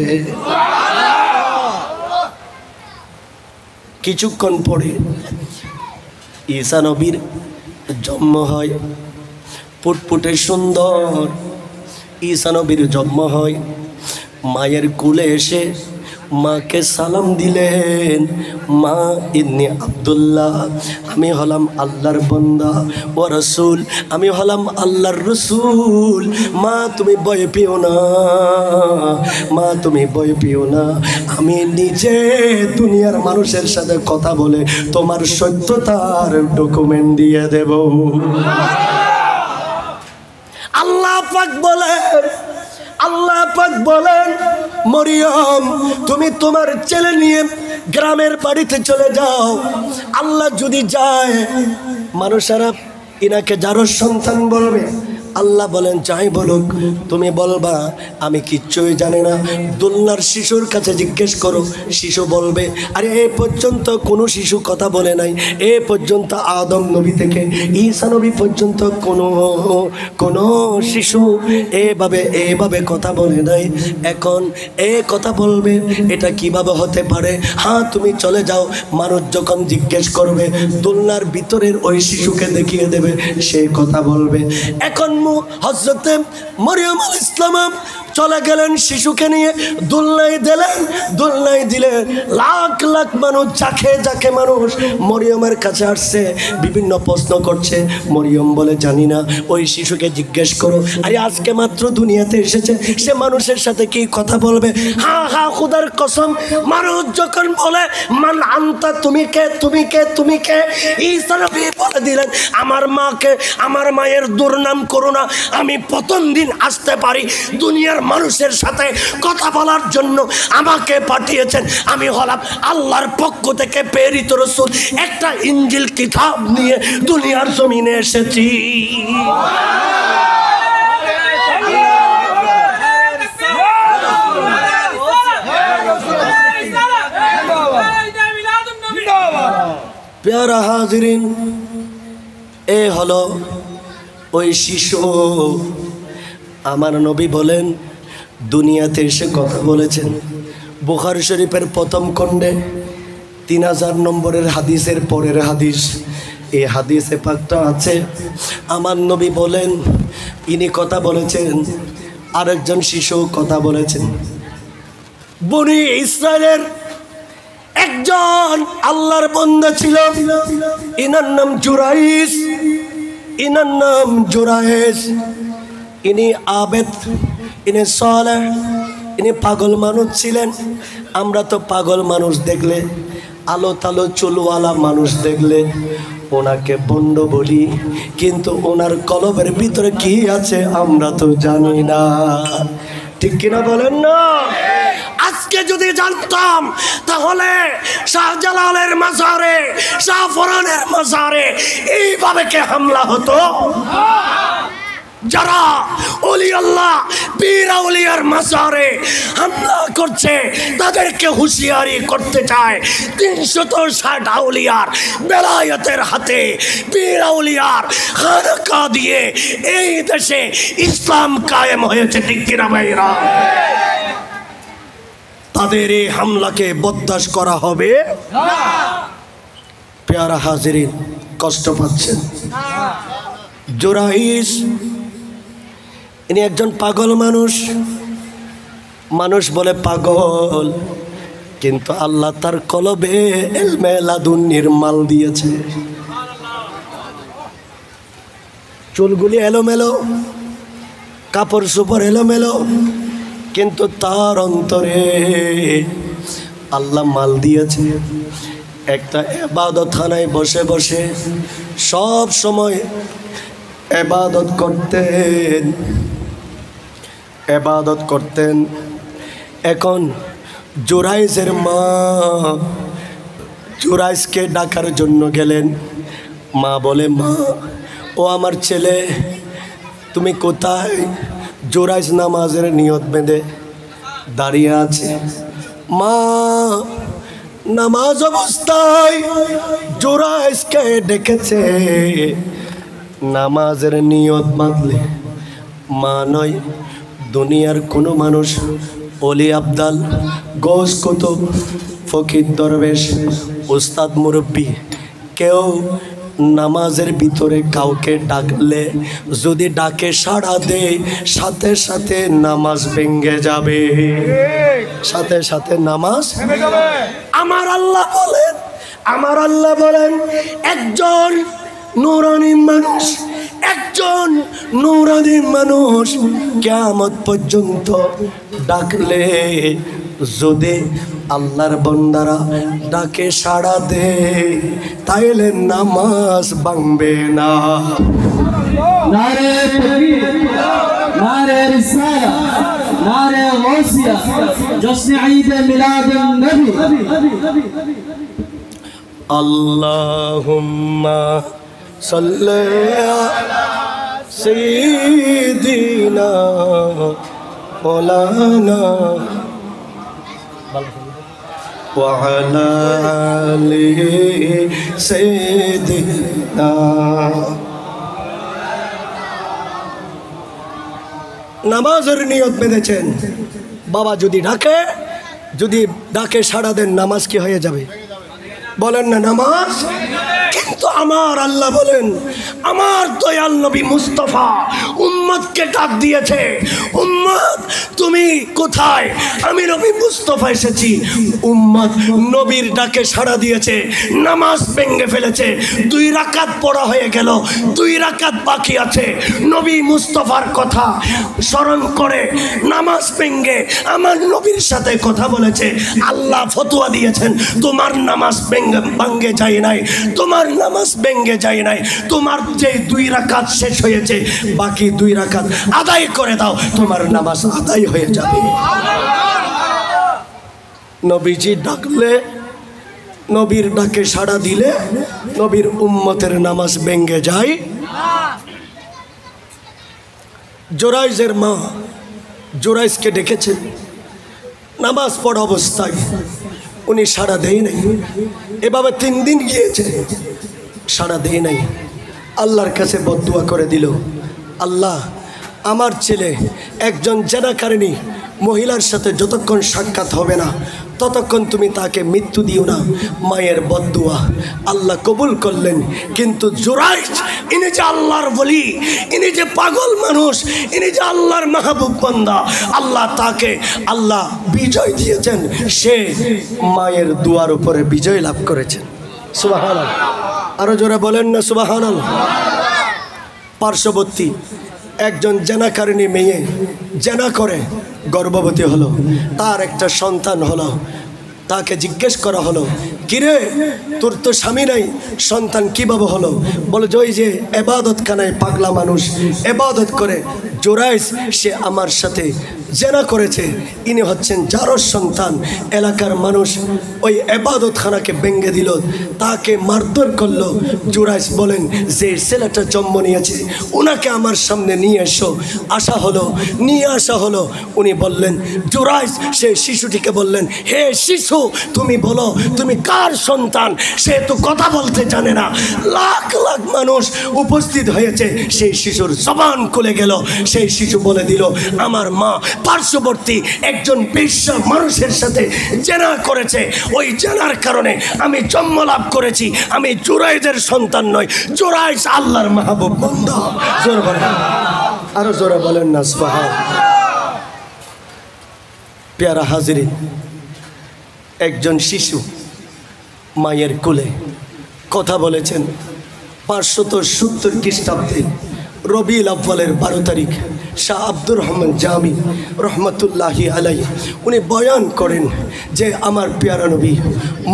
কিছুক্ষণ পরে ঈসা নবীর জন্ম হয়। ফুটফুটে সুন্দর ঈসা নবীর জন্ম হয়। মায়ের কোলে এসে মাকে সালাম দিলেন, মা ইন্নি আব্দুল্লাহ, আমি হলাম আল্লাহর বান্দা ও রাসূল, আমি হলাম আল্লাহর রাসূল। মা তুমি ভয় পেও না, মা তুমি ভয় পেও না, আমি নিজে দুনিয়ার মানুষের সাথে কথা বলে তোমার সত্যতার ডকুমেন্ট দিয়ে দেব। আল্লাহ পাক বলেন, মরিয়ম, তুমি তোমার ছেলে নিয়ে গ্রামের বাড়িতে চলে যাও। আল্লাহ যদি যায়, মানুষেরা ইনাকে যারো সন্তান বলবে। আল্লাহ বলেন, যাই বলুক, তুমি বলবা আমি কিচ্ছুই জানি না। দোলনার শিশুর কাছে জিজ্ঞেস করো, শিশু বলবে, আরে এ পর্যন্ত কোনো শিশু কথা বলে নাই, এ পর্যন্ত আদম নবী থেকে ঈসা নবী পর্যন্ত কোনো শিশু এভাবে কথা বলে নাই। এখন এ কথা বলবে, এটা কিভাবে হতে পারে? হ্যাঁ, তুমি চলে যাও, মানুষ যখন জিজ্ঞেস করবে, দোলনার ভিতরের ওই শিশুকে দেখিয়ে দেবে, সে কথা বলবে। এখন হযরতে মরিয়ম আলাইহিস সালাম চলে গেলেন শিশুকে নিয়ে, দোলনায় দিলেন। লাখ লাখ মানুষ, যাকে মানুষ মরিয়মের কাছে আসছে, বিভিন্ন প্রশ্ন করছে। মরিয়ম বলে, জানি না, ওই শিশুকে জিজ্ঞেস করো। আরে আজকে মাত্র দুনিয়াতে এসেছে, সে মানুষের সাথে কি কথা বলবে? হ্যাঁ, খুদার কসম, মানুষ যখন বলে মান আনতা, তুমি কে, ঈসা নবী বলে দিলেন, আমার মাকে, আমার মায়ের দুর্নাম করো না, আমি প্রথম দিন আসতে পারি, দুনিয়ার মানুষের সাথে কথা বলার জন্য আমাকে পাঠিয়েছেন। আমি হলাম আল্লাহর পক্ষ থেকে প্রেরিত রাসূল, একটা ইনজিল কিতাব নিয়ে দুনিয়ার জমিনে এসেছি। প্যারা হাজিরিন, এ হলো ওই শিশু। আমার নবী বলেন, দুনিয়াতে এসে কথা বলেছেন। বুখারী শরীফের প্রথম খণ্ডে 3000 নম্বরের হাদিসের পরের হাদিস। এই হাদিসে পাকটা আছে, আমার নবী বলেন, ইনি কথা বলেছেন, আরেকজন শিশু কথা বলেছেন। বনি ইসরায়েলের একজন আল্লাহর বান্দা ছিল, ইনার নাম জুরাইস, ইনার নাম জুরাইস। ইনি আবেদ, ইনি সালেহ, ইনি পাগল মানুষ ছিলেন। আমরা তো পাগল মানুষ দেখলে, আলো তালো চুলওয়ালা মানুষ দেখলে ওনাকে বন্ড বলি, কিন্তু ওনার কলবের ভিতরে কি আছে আমরা তো জানি না, ঠিক কিনা বলেন না? আজকে যদি জানতাম তাহলে শাহজালালের মাজারে, শাহফরানের মাজারে এইভাবে কে হামলা হতো? যারা ওলি আল্লাহ পীর আউলিয়ার মাজারে হামলা করছে তাদেরকে হুঁশিয়ারি করতে চায়। 360 আউলিয়ার বেলায়েতের হাতে, পীর আউলিয়ার খানকা দিয়ে এই দেশে ইসলাম কায়েম হয়েছে, ঠিক কিনা ভাইরা? তাদের এই হামলাকে বরদাস্ত করা হবে না। পেয়ারা হাজিরিন, কষ্ট পাচ্ছেন। জুরাইস ইনি একজন পাগল মানুষ। মানুষ বলে পাগল, কিন্তু আল্লাহ তার কলবে ইলমে লাদুন্নির মাল দিয়েছে। চুলগুলি এলোমেলো, কাপড় চোপড় এলোমেলো, কিন্তু তার অন্তরে আল্লাহ মাল দিয়েছে। একটা ইবাদতখানায় বসে বসে সব সময় ইবাদত করতেন। এখন জুরাইসের মা জুরাইসকে ডাকার জন্য গেলেন। মা বলে, মা ও আমার ছেলে, তুমি কোথায়? জুরাইস নামাজের নিয়ত বেঁধে দাঁড়িয়ে আছে। মা নামাজ অবস্থায় জুরাইসকে ডেকেছে। নামাজের নিয়ত বাঁধলে মা নয়, দুনিয়ার কোনো মানুষ, অলি আবদাল, গোস কুতুব, ফকির দরবেশ, উস্তাদ মুরব্বী, কেউ নামাজের ভিতরে কাউকে ডাকলে যদি ডাকে সাড়া দেয়, সাথে সাথে নামাজ ভেঙে যাবে, সাথে সাথে নামাজ। আমার আল্লাহ বলেন একজন নূরানি মানুষ, একজন নূরানি মানুষ কিয়ামত পর্যন্ত ডাকলে যদি আল্লাহর বান্দারা ডাকে সাড়া দে, তাইলে নামাজ ভাঙবে না। নারে তাকবীর, নারে রিসালা, নারে গাউসিয়া, জশ্নে ঈদ মিলাদুন নবী। আল্লাহুম্মা সাল্লি আলা সাইয়্যিদিনা মাওলানা ওয়া আলা আলি সাইয়্যিদিনা। নামাজের নিয়ত বেঁধেছেন, বাবা যদি ডাকে সাড়া দেন, নামাজ কি হয়ে যাবে? বলেন না নামাজ। কিন্তু আমার আল্লাহ বলেন, আমার দয়াল নবী মুস্তাফা উম্মতকে ডাক দিয়েছে, উম্মত তুমি কোথায়? আমি নবী মুস্তাফা এসেছি। উম্মত নবীর ডাকে সাড়া দিয়েছে, নামাজ ভেঙে ফেলেছে। 2 রাকাত পড়া হয়ে গেল, 2 রাকাত বাকি আছে। নবী মুস্তাফার কথা স্মরণ করে নামাজ ভেঙে আমার নবীর সাথে কথা বলেছে। আল্লাহ ফতোয়া দিয়েছেন, তোমার নামাজ ভাঙ্গে যায় নাই, তোমার নামাজ ভেঙে যায় নাই। তোমার যে 2 রাকাত শেষ হয়েছে, বাকি 2 রাকাত আদায় করে দাও, তোমার নামাজ আদায় হয়ে যাবে। নবীজি ডাকলে, নবীর ডাকে সাড়া দিলে নবীর উম্মতের নামাজ ভেঙে যায়। জুরাইসের মা জুরাইসকে ডেকেছেন, নামাজ পড়া অবস্থায় উনি সাড়া দেয় নাই। এভাবে 3 দিন গিয়েছে, সাড়া দেয় নাই। আল্লাহর কাছে বদদুয়া করে দিল, আল্লাহ আমার ছেলে একজন জেনাকারিনী মহিলার সাথে যতক্ষণ সাক্ষাৎ হবে না ততক্ষণ তুমি তাকে মৃত্যু দিও না। মায়ের বদদুয়া আল্লাহ কবুল করলেন। কিন্তু জুরাইজ ইনি যে আল্লাহর বলি, ইনি যে পাগল মানুষ, ইনি যে আল্লাহর মাহবুব বান্দা, আল্লাহ তাকে আল্লাহ বিজয় দিয়েছেন। সে মায়ের দুয়ার উপরে বিজয় লাভ করেছেন। সুবহানাল্লাহ, আরো জোরে বলেন না সুবহানাল্লাহ। পার্শ্ববর্তী একজন জেনাকারিনী মেয়ে জেনা করে গর্ভবতী হলো, তার একটা সন্তান হলো। তাকে জিজ্ঞেস করা হলো, কিরে তোর তো স্বামী নাই, সন্তান কিভাবে হলো? বলে যে ওই যে এবাদতখানায় পাগলা মানুষ এবাদত করে জোরাইজ, সে আমার সাথে জেনা করেছে, ইনি হচ্ছেন জারজ সন্তান। এলাকার মানুষ ওই এবাদতখানাকে ভেঙে দিল, তাকে মারধর করলো। জোরাইজ বলেন যে ছেলেটা জন্ম নিয়েছে ওনাকে আমার সামনে নিয়ে এসো। নিয়ে আসা হলো। উনি বললেন, জোরাইজ সেই শিশুটিকে বললেন, হে শিশু তুমি বলো তুমি কার সন্তান? সে তো কথা বলতে জানে না। লাখ লাখ মানুষ উপস্থিত হয়েছে, সেই শিশুর জবান খুলে গেল। সেই শিশু বলে দিল, আমার মা পার্শ্ববর্তী একজন বেশ্যা মানুষের সাথে জেনা করেছে, ওই জেনার কারণে আমি জন্ম লাভ করেছি। আমি জুরাইজের সন্তান নয়, জুরাইজ আল্লাহর মাহবুব বান্দা। জোরে বলেন, আরো জোরে বলেন না সুবহানাল্লাহ। প্যারা হাজিরিন, একজন শিশু মায়ের কোলে কথা বলেছেন 570 খ্রিস্টাব্দে রবিউল আউয়ালের 12 তারিখ শাহ আব্দুর রহমান জামি রহমতুল্লাহি আলাইহি উনি বয়ান করেন যে আমার প্যারা নবী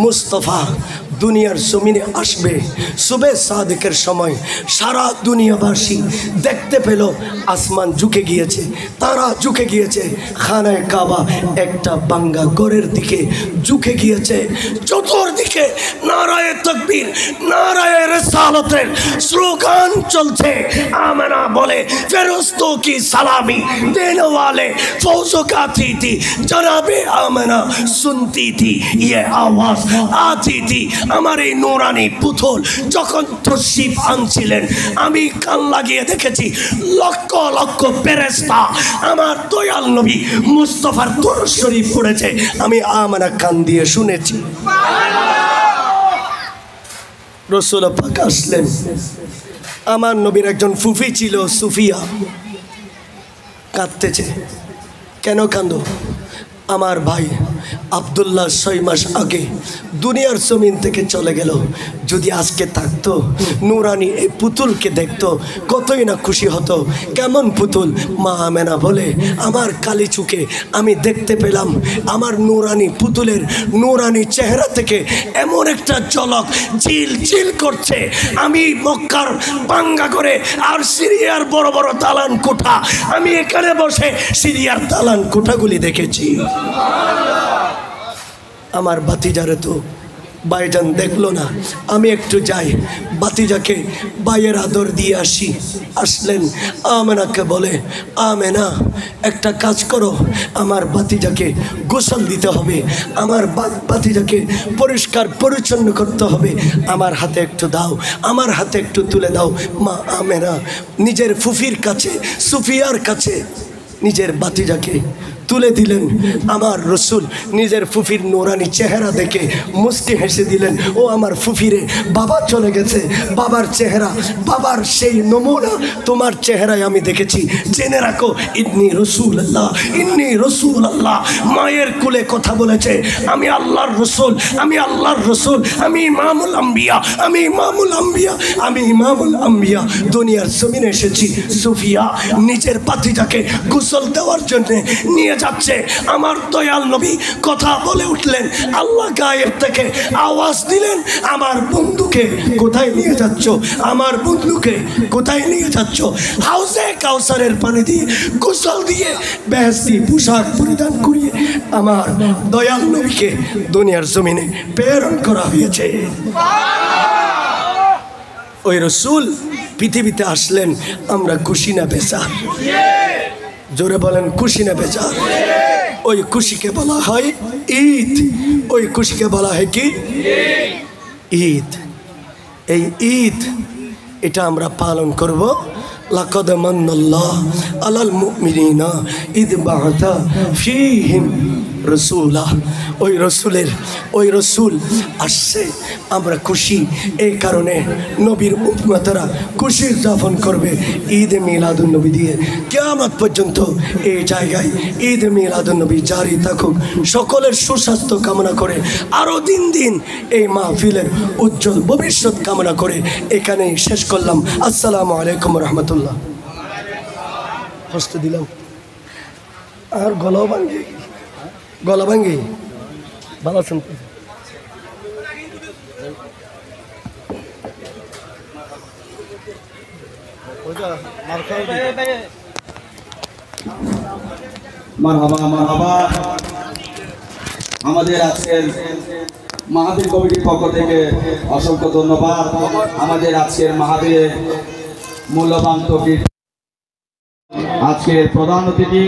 মুস্তফা দুনিয়ার জমিনে আসবে। সুবে সাদেকের সময় সারা দুনিয়াবাসী দেখতে পেল আসমান ঝুঁকে গিয়েছে, তারা ঝুঁকে গিয়েছে, খানায় কাবা একটা বাঙ্গা ঘরের দিকে ঝুঁকে গিয়েছে। চতুর্দিকে নারায়ে তাকবীর, নারায়ে রিসালাতের স্লোগান চলছে। আমেনা বলে ফেরেশতों की सलामी देने वाले फौजों का आती थी, जनाबे आमेना सुनती थी, ये आवाज आती थी। আমার এই নুরানি পুতুল যখন তশরিফ আনছিলেন, আমি কান লাগিয়ে দেখেছি লক্ষ লক্ষ ফেরেশতা আমার দয়াল নবী মুস্তাফার দরুদ শরীফ পড়েছে। আমি আমেনা কান দিয়ে শুনেছি। রাসূল পাক আসলেন। আমার নবীর একজন ফুফি ছিল সুফিয়া, কাঁদতেছে। কেন কাঁদো? আমার ভাই আব্দুল্লাহ 6 মাস আগে দুনিয়ার জমিন থেকে চলে গেল। যদি আজকে থাকতো, নুরানি এই পুতুলকে দেখতো, কতই না খুশি হতো। কেমন পুতুল? মা আমেনা বলে আমার কালি চুকে আমি দেখতে পেলাম আমার নুরানি পুতুলের নুরানি চেহারা থেকে এমন একটা ঝলক চিল চিল করছে। আমি মক্কার বাঙ্গা করে আর সিরিয়ার বড় বড় দালান কোঠা, আমি এখানে বসে সিরিয়ার দালান কোঠাগুলি দেখেছি। আমার ভাতিজারে তো ভাইজান দেখলো না, আমি একটু যাই ভাতিজাকে ভাইয়ের আদর দিয়ে আসি। আসলেন, আমেনাকে বলে, আমেনা একটা কাজ করো, আমার ভাতিজাকে গোসল দিতে হবে, আমার ভাতিজাকে পরিষ্কার পরিচ্ছন্ন করতে হবে, আমার হাতে একটু দাও, আমার হাতে একটু তুলে দাও। মা আমেনা নিজের ফুফির কাছে সুফিয়ার কাছে নিজের ভাতিজাকে তুলে দিলেন। আমার রসুল নিজের ফুফির নুরানি চেহারা দেখে মুস্কি হেসে দিলেন, ও আমার ফুফিরে, বাবা চলে গেছে, বাবার চেহারা, বাবার সেই নমুনা তোমার চেহারায় আমি দেখেছি, জেনে রাখো ইন্নী রসুল্লাহ, ইন্নী রসুল্লাহ। মায়ের কুলে কথা বলেছে, আমি আল্লাহর রসুল, আমি আল্লাহর রসুল, আমি ইমামুল আম্বিয়া, আমি ইমামুল আম্বিয়া, আমি ইমামুল আম্বিয়া। দুনিয়ার জমিনে এসেছি। সুফিয়া নিজের ভাতিজাকে গোসল দেওয়ার জন্য নিয়ে যাচ্ছে। আমার দয়াল নবী কথা বলে উঠলেন, আল্লাহ গায়েব থেকে আওয়াজ দিলেন, আমার বন্ধুকে কোথায় নিয়ে যাচ্ছ? আমার বন্ধুকে কোথায় নিয়ে যাচ্ছ? হাউজে কাউসারের পানি দিয়ে গোসল দিয়ে বেহেশতি পোশাক পরিধান করিয়ে আমার দয়াল নবীকে দুনিয়ার জমিনে প্রেরণ করা হয়েছে। ওই রসুল পৃথিবীতে আসলেন, আমরা খুশি না বেজার? জোরে বলেন, খুশি না বেজার? ওই খুশিকে বলা হয় ঈদ। ওই খুশিকে বলা হয় কি? ঈদ। এই ঈদ এটা আমরা পালন করব। লাকাদ মান্নাল্লাহ আলাল মুমিনিনা ইদ বাআতা ফীহিম রাসূলা। ওই রসুল আসছে, আমরা খুশি। এই কারণে নবীর উম্মতরা খুশি যাপন করবে ঈদ মিলাদুন নবী দিয়ে। কিয়ামত পর্যন্ত এই জায়গায় ঈদ মিলাদুন নবী জারি থাকুক। সকলের সুস্বাস্থ্য কামনা করে আরও দিন দিন এই মাহফিলের উজ্জ্বল ভবিষ্যৎ কামনা করে এখানেই শেষ করলাম। আসসালামু আলাইকুম রহমতুল্লাহ। হস্ত দিলাম আর গলা ভাঙ্গি ভালো আছেন? মারহাবা মারহাবা। আমাদের আজকের মাহফিল কমিটির পক্ষ থেকে অসংখ্য ধন্যবাদ। আমাদের আজকের মাহফিলে মূল্যবান তকরির আজকের প্রধান অতিথি